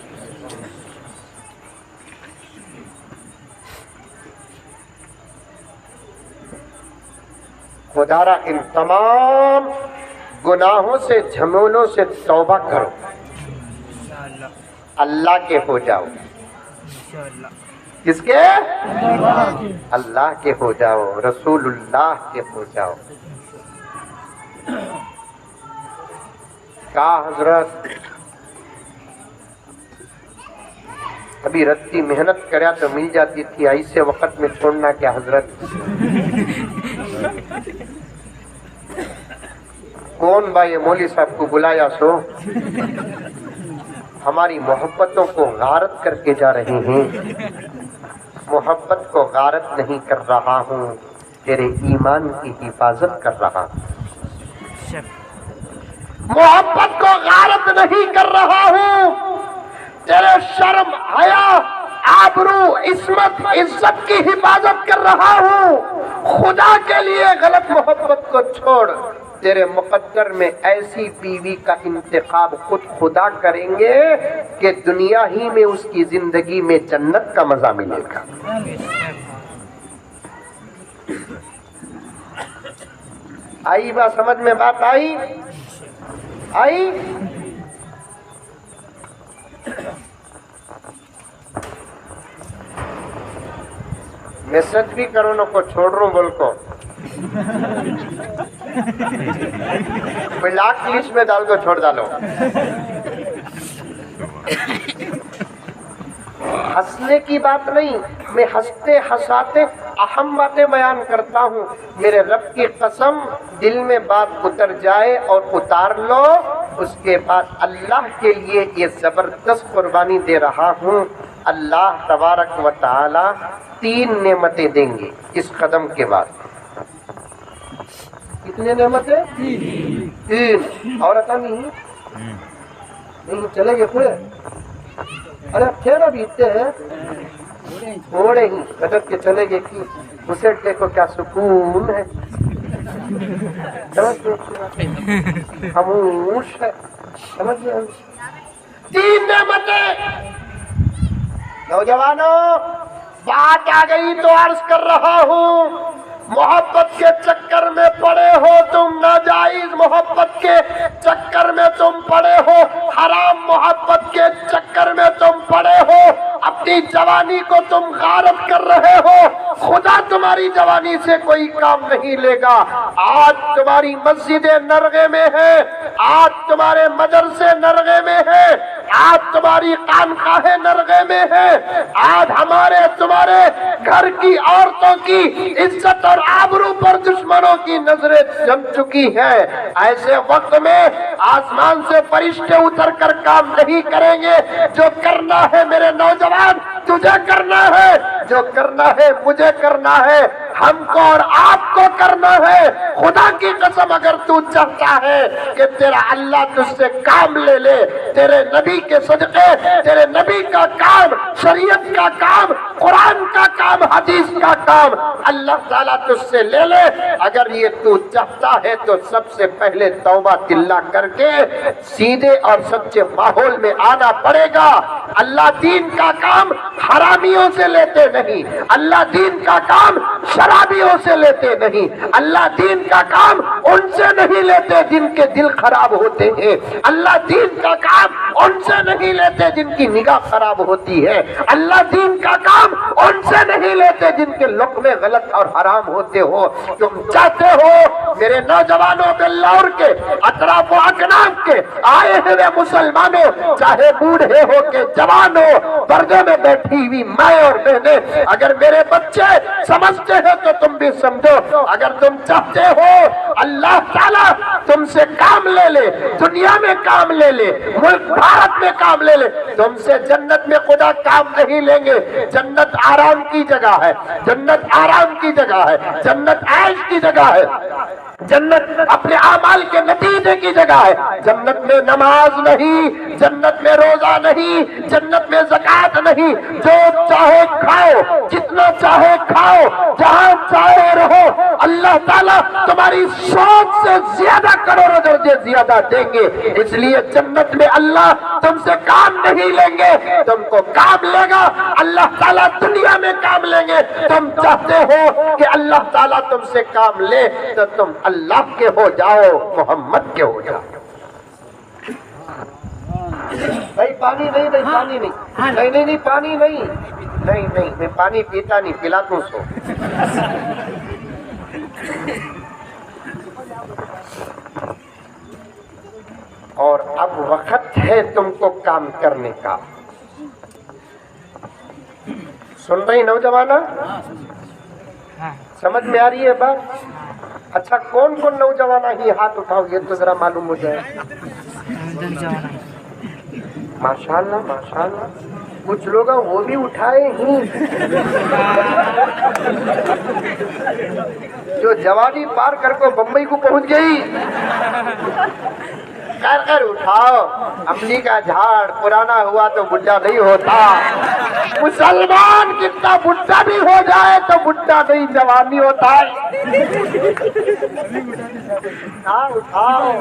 خدا را ان تمام گناہوں سے، جھمیلوں سے توبہ کرو، اللہ کے ہو جاؤ۔ کس کے؟ اللہ کے ہو جاؤ، رسول اللہ کے ہو جاؤ۔ کہا حضرت ابھی رتی محنت کریا تو مل جاتی تھی، ایسے وقت میں چھوڑنا کیا حضرت؟ کون بھائی مولوی صاحب کو بلایا سو؟ ہماری محبتوں کو غارت کر کے جا رہے ہیں۔ محبت کو غارت نہیں کر رہا ہوں، تیرے ایمان کی حفاظت کر رہا ہوں۔ محبت کو غارت نہیں کر رہا ہوں، تیرے شرم، حیا، آبرو، عصمت، عزت کی حفاظت کر رہا ہوں۔ خدا کے لیے غلط محبت کو چھوڑ، تیرے مقدر میں ایسی بیوی کا انتخاب خود خدا کریں گے کہ دنیا ہی میں اس کی زندگی میں جنت کا مزہ ملے گا۔ آئی بات سمجھ میں؟ بات آئی؟ میسج بھی کرو نا کو چھوڑ رہا ہوں بول کو، بلاک لسٹ میں ڈال کو چھوڑ ڈالو۔ ہنسنے کی بات نہیں، میں ہنستے ہنساتے اہم باتیں بیان کرتا ہوں۔ میرے رب کی قسم، دل میں بات اتر جائے اور اتار لو، اس کے بعد اللہ کے لیے یہ زبردست قربانی دے رہا ہوں۔ اللہ تبارک و تعالی 3 نعمتیں دیں گے اس قدم کے بعد۔ کتنے نعمتیں؟ 3۔ اور نہیں چلے گے پورے؟ ارے اب کھیل ابھی اتنے ہیں تھوڑے ہی گٹک کے چلے گئے کہ اسے دیکھو کیا سکون ہے، خاموش ہے، سمجھ گئے؟ 3 نعمتیں۔ نوجوانوں بات آ گئی تو عرض کر رہا ہوں، محبت کے چکر میں پڑے ہو تم، ناجائز محبت کے چکر میں تم پڑے ہو، حرام محبت کے چکر میں تم پڑے ہو، اپنی جوانی کو تم غارت کر رہے ہو، خدا تمہاری جوانی سے کوئی کام نہیں لے گا۔ آج تمہاری مسجدیں نرغے میں ہیں، آج تمہارے مدرسے نرغے میں ہیں، آج تمہاری خانقاہیں نرغے میں ہیں، آج ہمارے تمہارے گھر کی عورتوں کی عزت اور آبرو پر دشمنوں کی نظریں جم چکی ہیں۔ ایسے وقت میں آسمان سے فرشتے اتر کر کام نہیں کریں گے، جو کرنا ہے میرے نوجوان تجھے کرنا ہے، جو کرنا ہے مجھے کرنا ہے، ہم کو اور آپ کو کرنا ہے۔ خدا کی قسم اگر تو چاہتا ہے کہ تیرا اللہ تجھ سے کام لے لے، تیرے نبی کے صدقے، تیرے نبی کا کام، شریعت کا کام، قرآن کا کام، حدیث کا کام اللہ تعالیٰ تجھ سے لے لے، اگر یہ تو چاہتا ہے تو سب سے پہلے توبہ تلا کر کے سیدھے اور سچے ماحول میں آنا پڑے گا۔ اللہ دین کا کام حرامیوں سے لیتے نہیں، اللہ دین کا کام شرابیوں سے لیتے نہیں، اللہ دین کا کام ان سے نہیں لیتے جن کے دل خراب ہوتے ہیں، اللہ دین کا کام ان سے نہیں لیتے جن کی نگاہ خراب ہوتی ہے، اللہ دین کا کام ان سے نہیں لیتے جن کے لقمے غلط اور حرام ہوتے ہو۔ تم چاہتے ہو میرے نوجوانوں بلور کے اطراف و اکناف کے آئے ہوئے مسلمانوں، چاہے بوڑھے ہو کے جوان ہو، پردے میں بیٹھی ہوئی ماں اور بہنیں، اگر میرے بچے سمجھتے ہیں تو تم بھی سمجھو، اگر تم چاہتے ہو اللہ تعالیٰ تم سے کام لے لے، دنیا میں کام لے لے، ملک بھارت میں کام لے لے، تم سے جنت میں خدا کام نہیں لیں گے۔ جنت آرام کی جگہ ہے، جنت آرام کی جگہ ہے، جنت عیش کی جگہ ہے، جنت اپنے اعمال کے نتیجے کی جگہ ہے۔ جنت میں نماز نہیں، جنت میں روزہ نہیں، جنت میں زکوٰۃ نہیں، جو چاہے کھاؤ، جتنا چاہے کھاؤ، جہاں چاہے رہو، اللہ تعالیٰ تمہاری سوچ سے زیادہ کروڑوں درجے زیادہ دیں گے۔ اس لیے جنت میں اللہ تم سے کام نہیں لیں گے، تم کو کام لے گا اللہ تعالیٰ دنیا میں کام لیں گے۔ تم چاہتے ہو کہ اللہ تعالیٰ تم سے کام لے تو تم اللہ کے ہو جاؤ، محمد کے ہو جاؤ۔ بھائی پانی نہیں، بھائی پانی نہیں، نہیں نہیں نہیں پانی نہیں، نہیں نہیں میں پانی پیتا نہیں، پلاتا ہوں سو۔ اور اب وقت ہے تم کو کام کرنے کا۔ سن رہی نوجوانہ؟ سمجھ میں آ رہی ہے بات؟ اچھا کون کون نوجوانہ ہی ہاتھ اٹھاؤ یہ تو ذرا معلوم ہو جائے۔ ماشاءاللہ ماشاءاللہ، کچھ لوگ وہ بھی اٹھائے ہی جو جوانی پار کر کو بمبئی کو پہنچ گئی۔ خیر خیر اٹھاؤ، املی کا جھاڑ پرانا ہوا تو بڈھا نہیں ہوتا۔ مسلمان کتنا بڈھا بھی ہو جائے تو بڈھا نہیں جوانی ہوتا ہے۔ اٹھاؤ،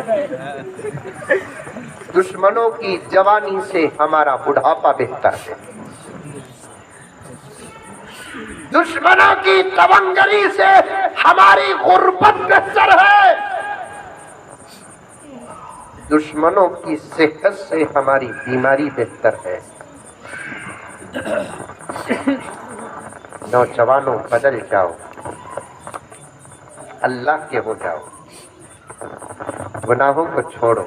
دشمنوں کی جوانی سے ہمارا بڑھاپا بہتر ہے، دشمنوں کی تونگری سے ہماری غربت بہتر ہے، دشمنوں کی صحت سے ہماری بیماری بہتر ہے۔ نوجوانوں بدل جاؤ، اللہ کے ہو جاؤ، گناہوں کو چھوڑو۔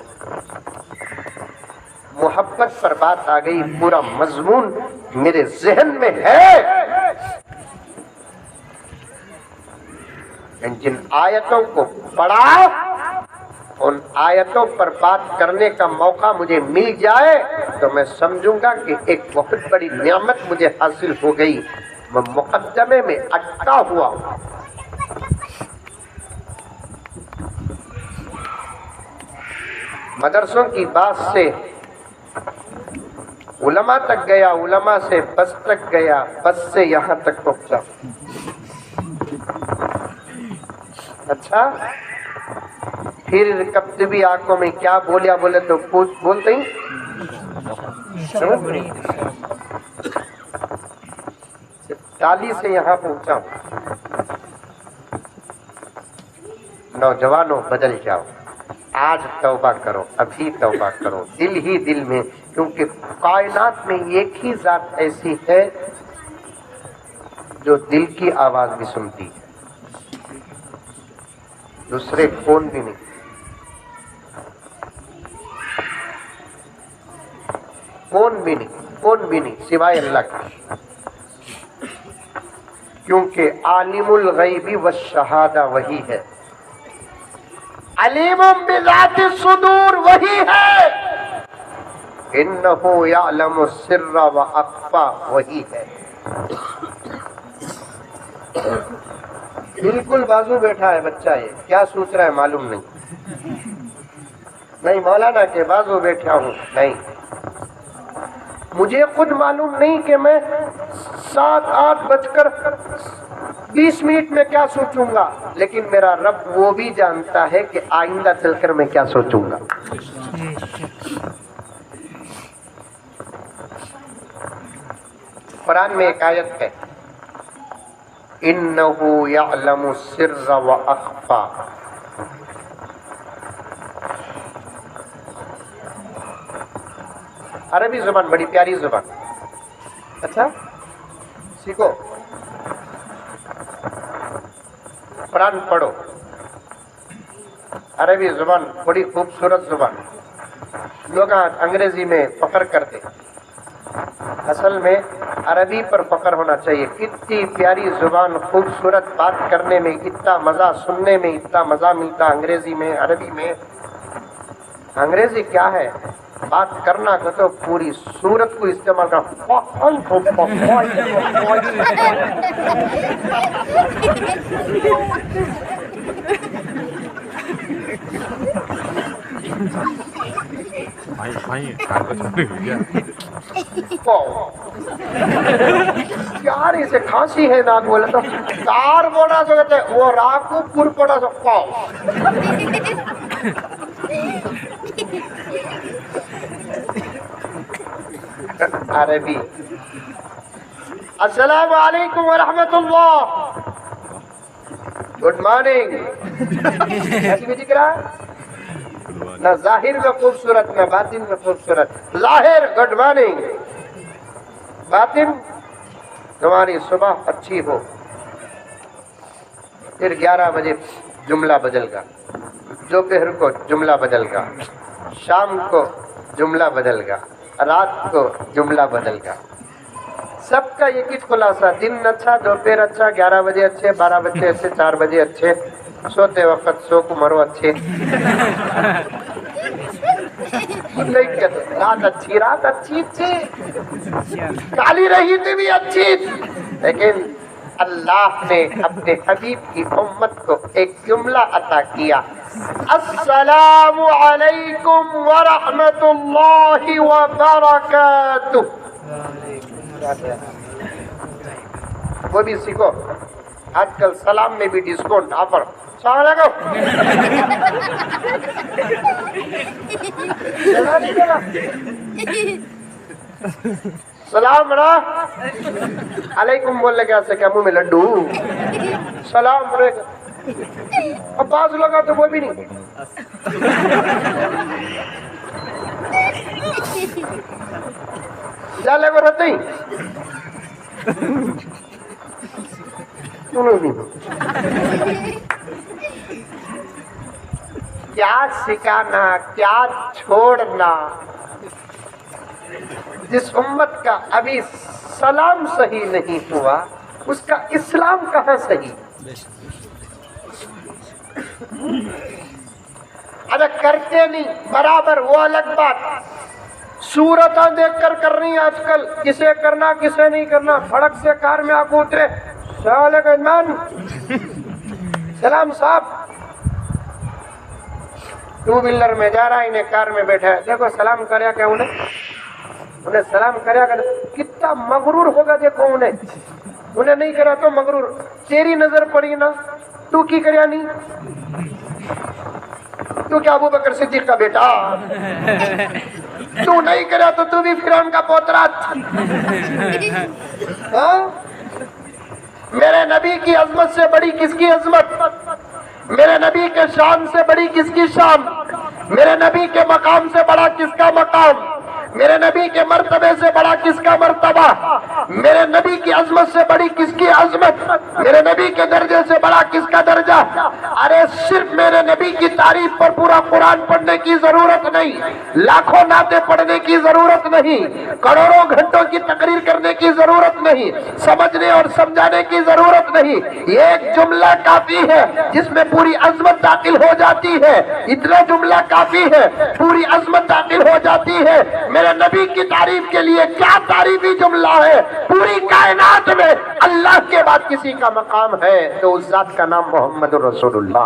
محبت پر بات آ گئی، پورا مضمون میرے ذہن میں ہے، جن آیتوں کو پڑھا ان آیتوں پر بات کرنے کا موقع مجھے مل جائے تو میں سمجھوں گا کہ ایک بہت بڑی نعمت مجھے حاصل ہو گئی۔ میں مقدمے میں اٹکا ہوا مدرسوں کی بات سے علماء تک گیا، علماء سے بس تک گیا، بس سے یہاں تک پہنچا۔ اچھا پھر کبھی آنکھوں میں کیا بولیا بولے تو بولتے ہی تالی سے یہاں پہنچا۔ نوجوانوں بدل جاؤ، آج توبہ کرو، ابھی توبہ کرو، دل ہی دل میں، کیونکہ کائنات میں ایک ہی ذات ایسی ہے جو دل کی آواز بھی سنتی ہے، دوسرے کون بھی نہیں۔ کون بھی نہیں سوائے اللہ کا، کیونکہ عالم الغیب والشہادہ وہی ہے، علیم بذات الصدور وہی ہے۔ انہو یعلم السر و اخفا، وہی ہے۔ بالکل بازو بیٹھا ہے بچہ، یہ کیا سوچ رہا ہے معلوم نہیں مولانا کے بازو بیٹھا ہوں، نہیں، مجھے خود معلوم نہیں کہ میں 7:08:20 میں کیا سوچوں گا، لیکن میرا رب وہ بھی جانتا ہے کہ آئندہ چل کر میں کیا سوچوں گا۔ قرآن میں ایک آیت ہے، انہو یعلم السر و اخفا، عربی زبان بڑی پیاری زبان، اچھا سیکھو، قرآن پڑھو، عربی زبان بڑی خوبصورت زبان۔ لوگ انگریزی میں فخر کرتے، اصل میں عربی پر فخر ہونا چاہیے۔ کتنی پیاری زبان، خوبصورت، بات کرنے میں اتنا مزہ، سننے میں اتنا مزہ ملتا انگریزی میں، عربی میں۔ انگریزی کیا ہے؟ بات کرنا کہ تو پوری صورت کو استعمال کرنا۔ یار اسے کھانسی ہے نہ بولے تو کار بولا سو کہتے وہ راکو پور پڑا سو پاؤ۔ عربی السلام علیکم ورحمۃ اللہ، گڈ مارننگ، ایسی بھی دکھ رہا ہے نہ ظاہر میں خوبصورت نہ باطن میں خوبصورت۔ ظاہر گڈ مارننگ، باطن تمہاری صبح اچھی ہو، پھر 11 بجے جملہ بدل گا، دوپہر کو جملہ بدل گا، شام کو جملہ بدل گا، رات کو جملہ بدل گا۔ سب کا ایک ہی خلاصہ، دن اچھا، دوپہر اچھا، 11 بجے اچھے، 12 بجے اچھے، 4 بجے اچھے، سوتے وقت سو کو مرو اچھے۔ نہیں کہتے رات اچھی، رات اچھی تھی، کالی رہی تھی بھی اچھی، لیکن اللہ نے اپنے حبیب کی امت کو ایک جملہ عطا کیا، السلام علیکم ورحمۃ اللہ وبرکاتہ۔ وہ بھی سیکھو، آج کل سلام میں بھی ڈسکاؤنٹ آفر۔ السلام علیکم، سلام علیکم بولنے کے سے کیا منہ میں لڈو، سلام علیکم۔ اب بعض لوگ تو وہ بھی نہیں، جالے کو رہتے ہی کیا سکھانا، کیا چھوڑنا۔ جس امت کا ابھی سلام صحیح نہیں ہوا، اس کا اسلام کہاں صحیح؟ اگر کرتے نہیں برابر وہ الگ بات، صورتیں دیکھ کر کرنی آج کل، کسے کرنا کسے نہیں کرنا۔ سڑک سے کار میں آگے اترے، السلام علیکم، سلام صاحب، ٹو ویلر میں جا رہا ہے، انہیں کار میں بیٹھا ہے، دیکھو سلام کریا کہ انہیں سلام کریا کہ کتنا مغرور ہوگا، دیکھو انہیں نہیں کرا تو مغرور۔ تیری نظر پڑی نا، تو کی کریا نہیں، تو کیا ابو بکر صدیق کا بیٹا، تو نہیں کرا تو بھی فرعون کا پوترا۔ میرے نبی کی عظمت سے بڑی کس کی عظمت، میرے نبی کے شان سے بڑی کس کی شان، میرے نبی کے مقام سے بڑا کس کا مقام، میرے نبی کے مرتبے سے بڑا کس کا مرتبہ، میرے نبی کی عظمت سے بڑی کس کی عظمت، میرے نبی کے درجے سے بڑا کس کا درجہ۔ ارے صرف میرے نبی کی تعریف پر پورا قرآن پڑھنے کی ضرورت نہیں، لاکھوں نعتیں پڑھنے کی ضرورت نہیں، کروڑوں گھنٹوں کی تقریر کرنے کی ضرورت نہیں، سمجھنے اور سمجھانے کی ضرورت نہیں۔ یہ ایک جملہ کافی ہے جس میں پوری عظمت داخل ہو جاتی ہے، اتنا جملہ کافی ہے، پوری عظمت داخل ہو جاتی ہے۔ میرے نبی کی تعریف کے لیے کیا تعریفی جملہ ہے. پوری کائنات میں اللہ کے بعد کسی کا مقام ہے تو اس ذات کا نام محمد رسول اللہ.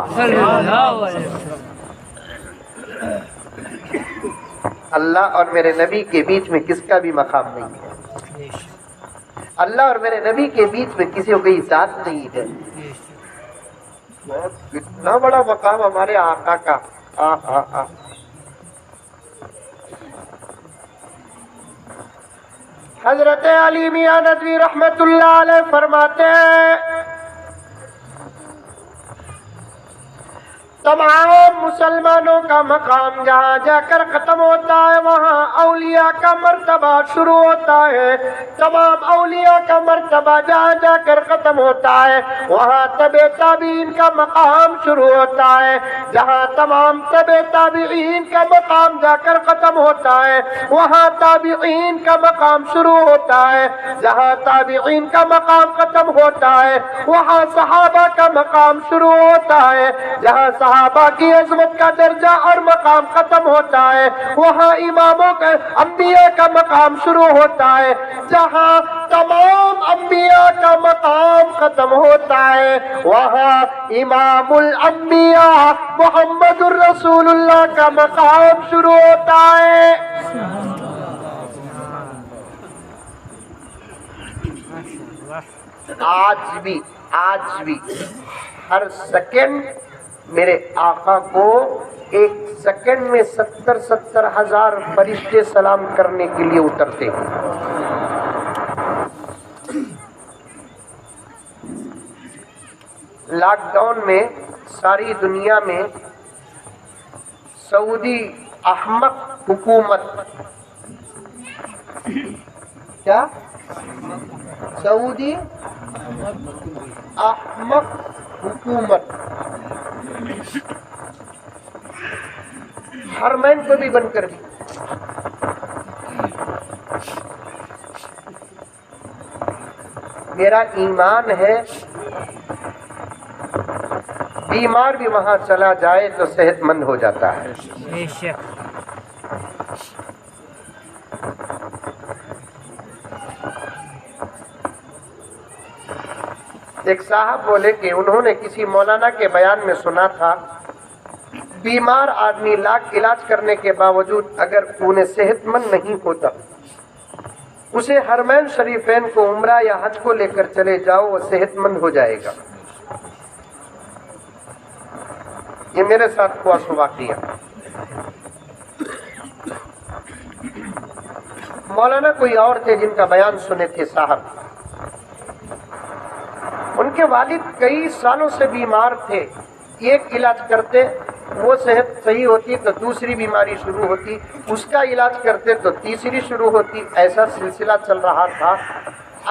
اللہ اور میرے نبی کے بیچ میں کس کا بھی مقام نہیں ہے. اللہ اور میرے نبی کے بیچ میں کسی کو کوئی ذات نہیں ہے. اتنا بڑا مقام ہمارے آقا کا. حضرت علی میاں ندوی رحمت اللہ علیہ فرماتے ہیں تمام مسلمانوں کا مقام جہاں جا کر ختم ہوتا ہے وہاں اولیاء کا مرتبہ شروع ہوتا ہے. تمام اولیاء کا مرتبہ جہاں جا کر ختم ہوتا ہے وہاں تبع تابعین کا مقام شروع ہوتا ہے. جہاں تمام تبع تابعین کا مقام جا کر ختم ہوتا ہے وہاں تابعین کا مقام شروع ہوتا ہے. جہاں تابعین کا مقام ختم ہوتا ہے وہاں صحابہ کا مقام شروع ہوتا ہے. جہاں صحابہ کی عظمت کا درجہ اور مقام ختم ہوتا ہے وہاں اماموں کا انبیاء کا مقام شروع ہوتا ہے. جہاں تمام انبیاء کا مقام ختم ہوتا ہے وہاں امام الانبیاء محمد الرسول اللہ کا مقام شروع ہوتا ہے. آج بھی ہر سیکنڈ میرے آقا کو ایک سیکنڈ میں 70,000 فرشتے سلام کرنے کے لیے اترتے ہیں. لاک ڈاؤن میں ساری دنیا میں سعودی احمق حکومت کیا سعودی احمق حکومت حرمین کو بھی بند کر دی. میرا ایمان ہے بیمار بھی وہاں چلا جائے تو صحت مند ہو جاتا ہے. ایک صاحب بولے کہ انہوں نے کسی مولانا کے بیان میں سنا تھا بیمار آدمی لاکھ علاج کرنے کے باوجود اگر انہیں صحت مند نہیں ہوتا اسے حرمین شریفین کو عمرہ یا حج کو لے کر چلے جاؤ وہ صحت مند ہو جائے گا. یہ میرے ساتھ ہوا سو واقعہ. مولانا کوئی اور تھے جن کا بیان سنے تھے صاحب. ان کے والد کئی سالوں سے بیمار تھے. ایک علاج کرتے وہ صحت صحیح ہوتی تو دوسری بیماری شروع ہوتی, اس کا علاج کرتے تو تیسری شروع ہوتی. ایسا سلسلہ چل رہا تھا.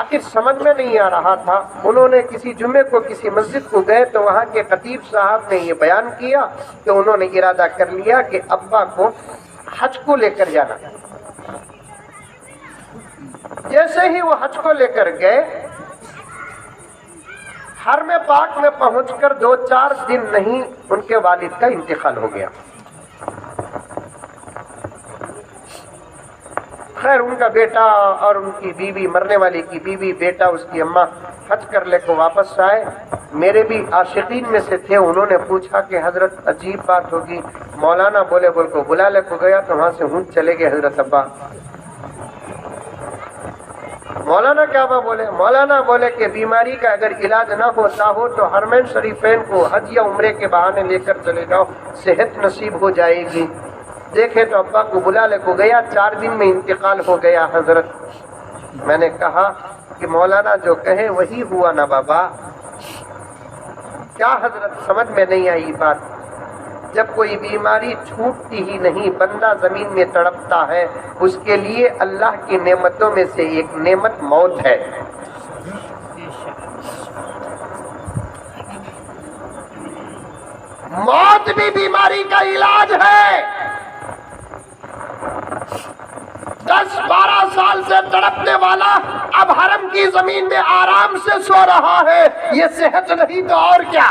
آخر سمجھ میں نہیں آ رہا تھا. انہوں نے کسی جمعے کو کسی مسجد کو گئے تو وہاں کے خطیب صاحب نے یہ بیان کیا کہ انہوں نے ارادہ کر لیا کہ ابا کو حج کو لے کر جانا. جیسے ہی وہ حج کو لے کر گئے حرم پاک میں پہنچ کر 2-4 دن نہیں ان کے والد کا انتقال ہو گیا. خیر ان کا بیٹا اور ان کی بیوی, مرنے والی کی بیوی, بیٹا, اس کی اماں حج کر لے کو واپس آئے. میرے بھی عاشقین میں سے تھے. انہوں نے پوچھا کہ حضرت عجیب بات ہوگی. مولانا بولے بول کو بلا لے کو گیا تو وہاں سے ہوں چلے گئے حضرت ابا. مولانا کیا بولے؟ مولانا بولے کہ بیماری کا اگر علاج نہ ہوتا ہو تو حرمین شریفین کو حج یا عمرے کے بہانے لے کر چلے جاؤ, صحت نصیب ہو جائے گی. دیکھے تو ابا کو بلا لے کو گیا, 4 دن میں انتقال ہو گیا حضرت. میں نے کہا کہ مولانا جو کہے وہی ہوا نا بابا. کیا حضرت سمجھ میں نہیں آئی بات؟ جب کوئی بیماری چھوٹتی ہی نہیں, بندہ زمین میں تڑپتا ہے, اس کے لیے اللہ کی نعمتوں میں سے ایک نعمت موت ہے. موت بھی بیماری کا علاج ہے. 10-12 سال سے تڑپنے والا اب حرم کی زمین میں آرام سے سو رہا ہے. یہ صحت نہیں تو اور کیا.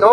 2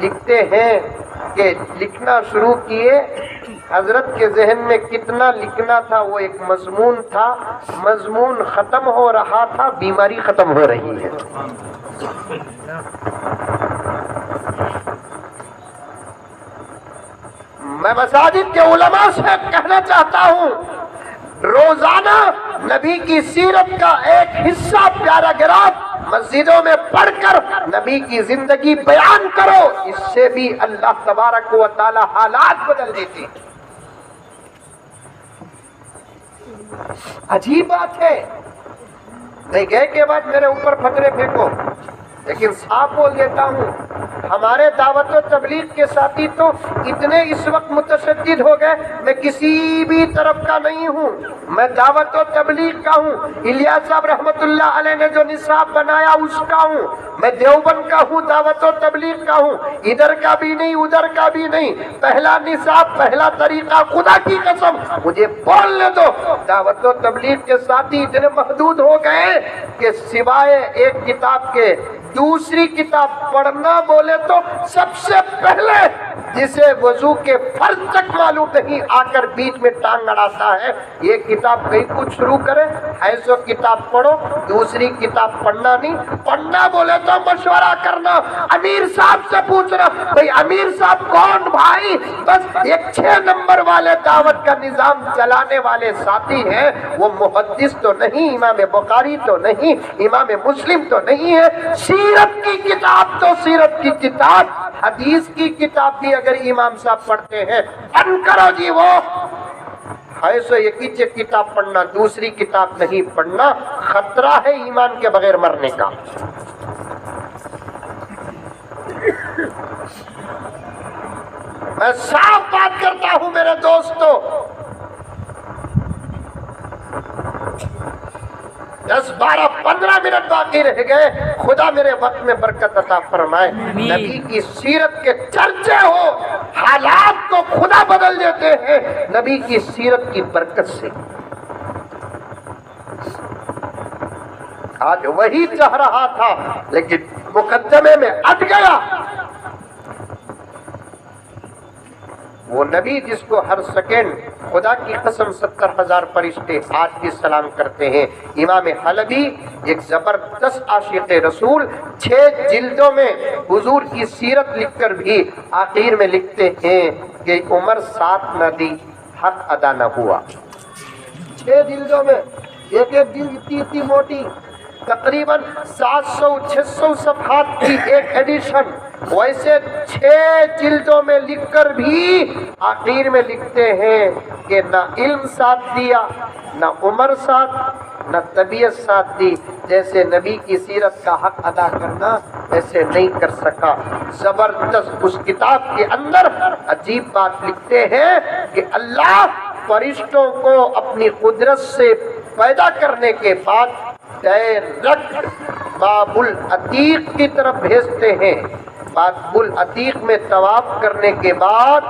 لکھتے ہیں کہ لکھنا شروع کیے، حضرت کے ذہن میں کتنا لکھنا تھا وہ ایک مضمون تھا، مضمون ختم ہو رہا تھا، بیماری ختم ہو رہی ہے۔ میں مساجد کے علماء سے کہنا چاہتا ہوں، روزانہ نبی کی سیرت کا ایک حصہ پیراگراف مسجدوں میں پڑھ کر نبی کی زندگی بیان کرو، اس سے بھی اللہ تبارک و تعالی حالات بدل دیتے ہیں۔ عجیب بات ہے، نہیں گئے کے بعد میرے اوپر فتوے پھینکو، لیکن صاف بول دیتا ہوں، ہمارے دعوت و تبلیغ کے ساتھی تو اتنے اس وقت متشدد ہو گئے، میں کسی بھی طرف کا نہیں ہوں، میں دعوت و تبلیغ کا ہوں، الیاس صاحب رحمت اللہ علیہ نے جو نصاب بنایا اس کا ہوں، میں دیوبند کا ہوں، دعوت و تبلیغ کا ہوں، ادھر کا بھی نہیں ادھر کا بھی نہیں، پہلا نصاب پہلا طریقہ، خدا کی قسم مجھے بولنے دو۔ دعوت و تبلیغ کے ساتھی اتنے محدود ہو گئے کہ سوائے ایک کتاب کے دوسری کتاب پڑھنا بولے تو سب سے پہلے جسے وضو کے فرض تک معلوم نہیں آ کر بیچ میں ٹانگ اڑاتا ہے، یہ کتاب کہیں کچھ شروع کرے، ایسو کتاب پڑھو، دوسری کتاب پڑھنا نہیں، پڑھنا بولے تو مشورہ کرنا، امیر صاحب سے پوچھنا، بھئی امیر صاحب کون بھائی، بس ایک 6 نمبر والے دعوت کا نظام چلانے والے ساتھی ہیں، وہ محدث تو نہیں، امام بخاری تو نہیں، امام مسلم تو نہیں ہے، سیرت کی کتاب تو سیرت کی کتاب، حدیث کی کتاب بھی اگر امام صاحب پڑھتے ہیں، بند کرو جی وہ ایسے ایک کتاب پڑھنا، دوسری کتاب نہیں پڑھنا، خطرہ ہے ایمان کے بغیر مرنے کا۔ میں صاف بات کرتا ہوں میرے دوستو، 10 12 15 منٹ باقی رہ گئے، خدا میرے وقت میں برکت عطا فرمائے، نبی کی سیرت کے چرچے ہو، حالات کو خدا بدل دیتے ہیں نبی کی سیرت کی برکت سے۔ آج وہی چاہ رہا تھا لیکن مقدمے میں اٹ گیا، وہ نبی جس کو ہر سیکنڈ خدا کی قسم 70,000 فرشتے آج بھی سلام کرتے ہیں، امام حلبی ایک زبردست عاشق رسول، 6 جلدوں میں حضور کی سیرت لکھ کر بھی آخر میں لکھتے ہیں کہ عمر ساتھ نہ دی حق ادا نہ ہوا۔ 6 جلدوں میں ایک ایک جلد اتنی موٹی، تقریباً 700-600 صفحات کی ایک ایڈیشن، ویسے 6 جلدوں میں لکھ کر بھی آخر میں لکھتے ہیں کہ نہ علم ساتھ دیا، نہ عمر ساتھ، نہ طبیعت ساتھ دی، جیسے نبی کی سیرت کا حق ادا کرنا ایسے نہیں کر سکا۔ زبردست اس کتاب کے اندر عجیب بات لکھتے ہیں کہ اللہ فرشتوں کو اپنی قدرت سے پیدا کرنے کے بعد ڈائریکٹ باب العتیق کی طرف بھیجتے ہیں، باب العتیق میں طواف کرنے کے بعد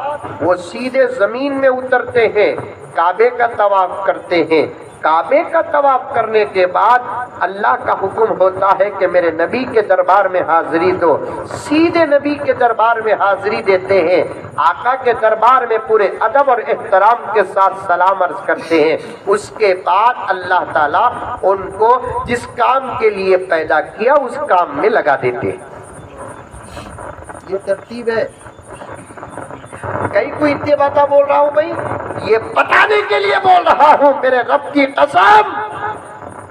وہ سیدھے زمین میں اترتے ہیں، کعبے کا طواف کرتے ہیں، کعبے کا طواف کرنے کے بعد اللہ کا حکم ہوتا ہے کہ میرے نبی کے دربار میں حاضری دو، سیدھے نبی کے دربار میں حاضری دیتے ہیں، آقا کے دربار میں پورے ادب اور احترام کے ساتھ سلام عرض کرتے ہیں، اس کے بعد اللہ تعالیٰ ان کو جس کام کے لیے پیدا کیا اس کام میں لگا دیتے ہیں۔ یہ ترتیب ہے۔ کئی کوئی اتنی باتیں بول رہا ہوں بھائی، یہ بتانے کے لیے بول رہا ہوں، میرے رب کی قسم،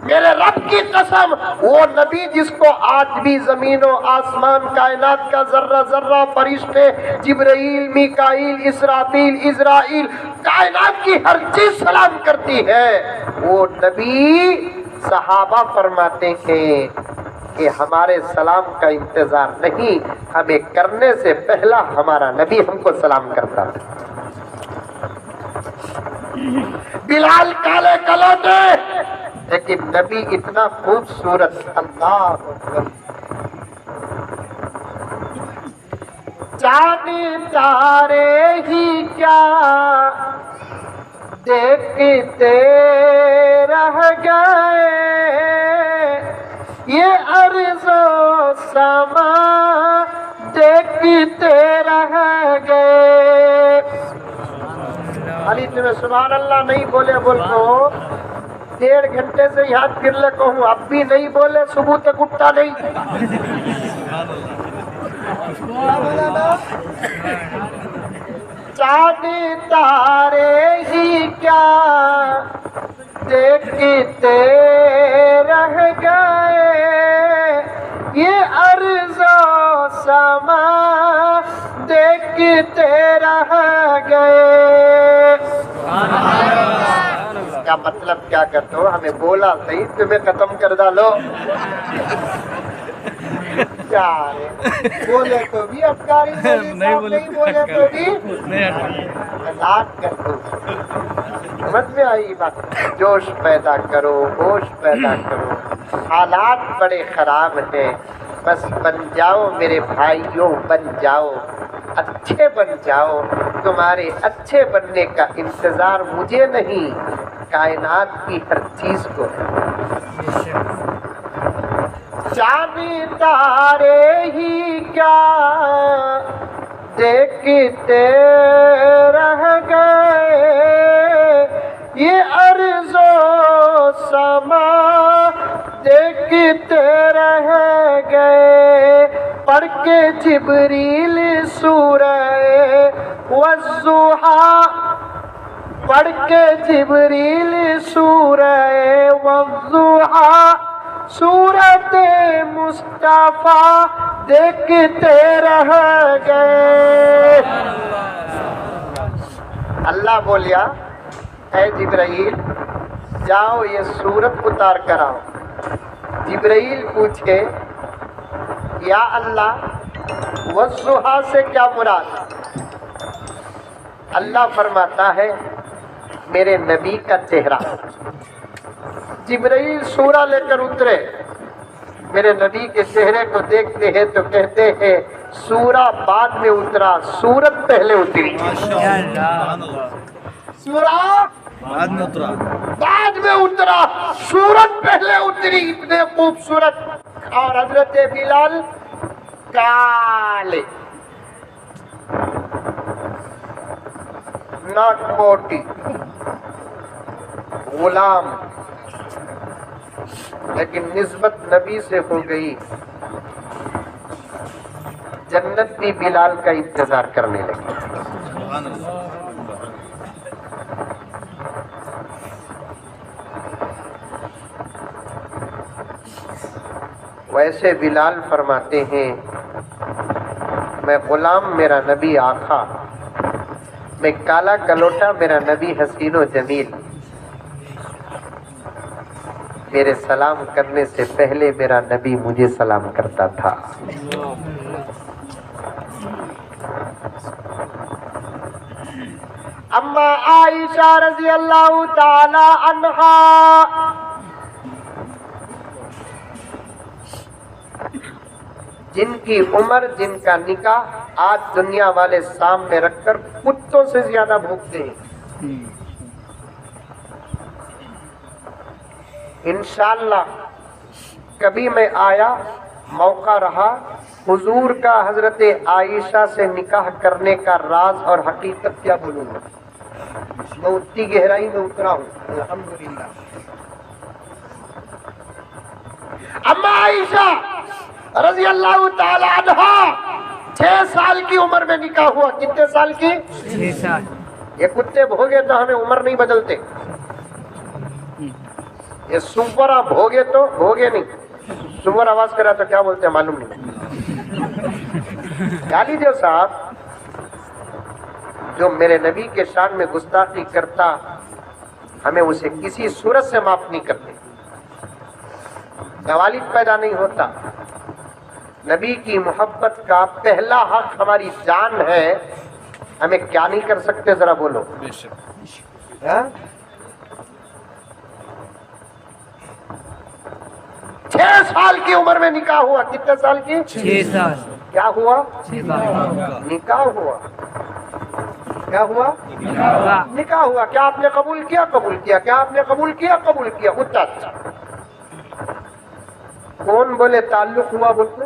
میرے رب کی قسم، وہ نبی جس کو آج بھی زمین و آسمان کائنات کا ذرہ ذرہ فرشتے جبرائیل میکائیل اسرافیل عزرائیل کائنات کی ہر چیز سلام کرتی ہے، وہ نبی صحابہ فرماتے ہیں کہ ہمارے سلام کا انتظار نہیں، ہمیں کرنے سے پہلا ہمارا نبی ہم کو سلام کرتا تھا۔ بلال کالے کلوٹے لیکن نبی اتنا خوبصورت، اللہ اکبر۔ چاند تارے ہی کیا دیکھتے رہ گئے، یہ ارض و سما دیکھ دیکھتے رہ گئے. علی تمہیں سبحان اللہ نہیں بولے بول کو 1.5 گھنٹے سے یہاں پھر لے کہوں اب بھی نہیں بولے صبح تک اٹھتا نہیں. چاند تارے ہی کیا دیکھتے رہ گئے یہ ارض و سما دیکھتے رہ گئے. کیا مطلب کیا کرتے ہو ہمیں بولا صحیح تمہیں ختم کر ڈالو. کیا بولے تو بھی افکاری نہیں بولے تو بھی مذاق کر دو. سمجھ میں آئی بات. جوش پیدا کرو ہوش پیدا کرو. حالات بڑے خراب ہیں بس بن جاؤ میرے بھائیوں بن جاؤ اچھے بن جاؤ. تمہارے اچھے بننے کا انتظار مجھے نہیں کائنات کی ہر چیز کو. چاند تارے ہی کیا دیکھتے رہ گئے یہ ارض و سما دیکھتے رہ گئے. پڑھ کے جبریل سورہ والضحیٰ پڑھ کے جبریل سورہ والضحیٰ سورت مصطفیٰ دیکھتے رہ گئے. اللہ بولیا اے جبرائیل جاؤ یہ سورت اتار کر آؤ. جبرائیل پوچھے یا اللہ والضحیٰ سے کیا مراد؟ اللہ فرماتا ہے میرے نبی کا چہرہ. جبرائیل سورہ لے کر اترے میرے نبی کے چہرے کو دیکھتے ہیں تو کہتے ہیں سورہ بعد میں اترا سورت پہلے اتری. سورہ بعد میں اترا سورت پہلے اتری. اتنے خوبصورت. اور حضرت بلال کالے ناک موٹی غلام لیکن نسبت نبی سے ہو گئی. جنت بھی بلال کا انتظار کرنے لگی. ویسے بلال فرماتے ہیں میں غلام میرا نبی آقا میں کالا کلوٹا میرا نبی حسین و جمیل. میرے سلام کرنے سے پہلے میرا نبی مجھے سلام کرتا تھا. اما عائشہ رضی اللہ تعالی عنہا جن کی عمر جن کا نکاح آج دنیا والے سامنے رکھ کر کتوں سے زیادہ بھوکتے ہیں. انشاءاللہ کبھی میں آیا موقع رہا حضور کا حضرت عائشہ سے نکاح کرنے کا راز اور حقیقت کیا بولوں گا. میں اتنی گہرائی میں اترا ہوں الحمدللہ. اما عائشہ رضی اللہ تعالی عنہا 6 سال کی عمر میں نکاح ہوا. کتنے سال کی؟ 6 سال. یہ کتے بھوگے تو ہمیں عمر نہیں بدلتے. یہ سور آپ بھوگے تو بھوگے نہیں. سور آواز کرا تو کیا بولتے ہیں معلوم نہیں. گالی دیو صاحب جو میرے نبی کے شان میں گستاخی کرتا ہمیں اسے کسی صورت سے معاف نہیں کرتے. موالد پیدا نہیں ہوتا. نبی کی محبت کا پہلا حق ہماری جان ہے. ہمیں کیا نہیں کر سکتے ذرا بولو. 6 سال کی عمر میں نکاح ہوا. کتنے سال کی؟ 6 سال. کیا ہوا؟ نکاح ہوا. کیا ہوا؟ نکاح ہوا. کیا آپ نے قبول کیا؟ قبول کیا. کیا آپ نے قبول کیا؟ قبول کیا. اتنا اچھا. کون بولے تعلق ہوا؟ بولتے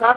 60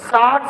60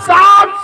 60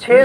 6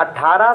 18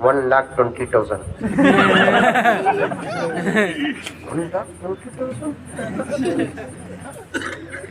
1,20,000। 1,20,000?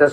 10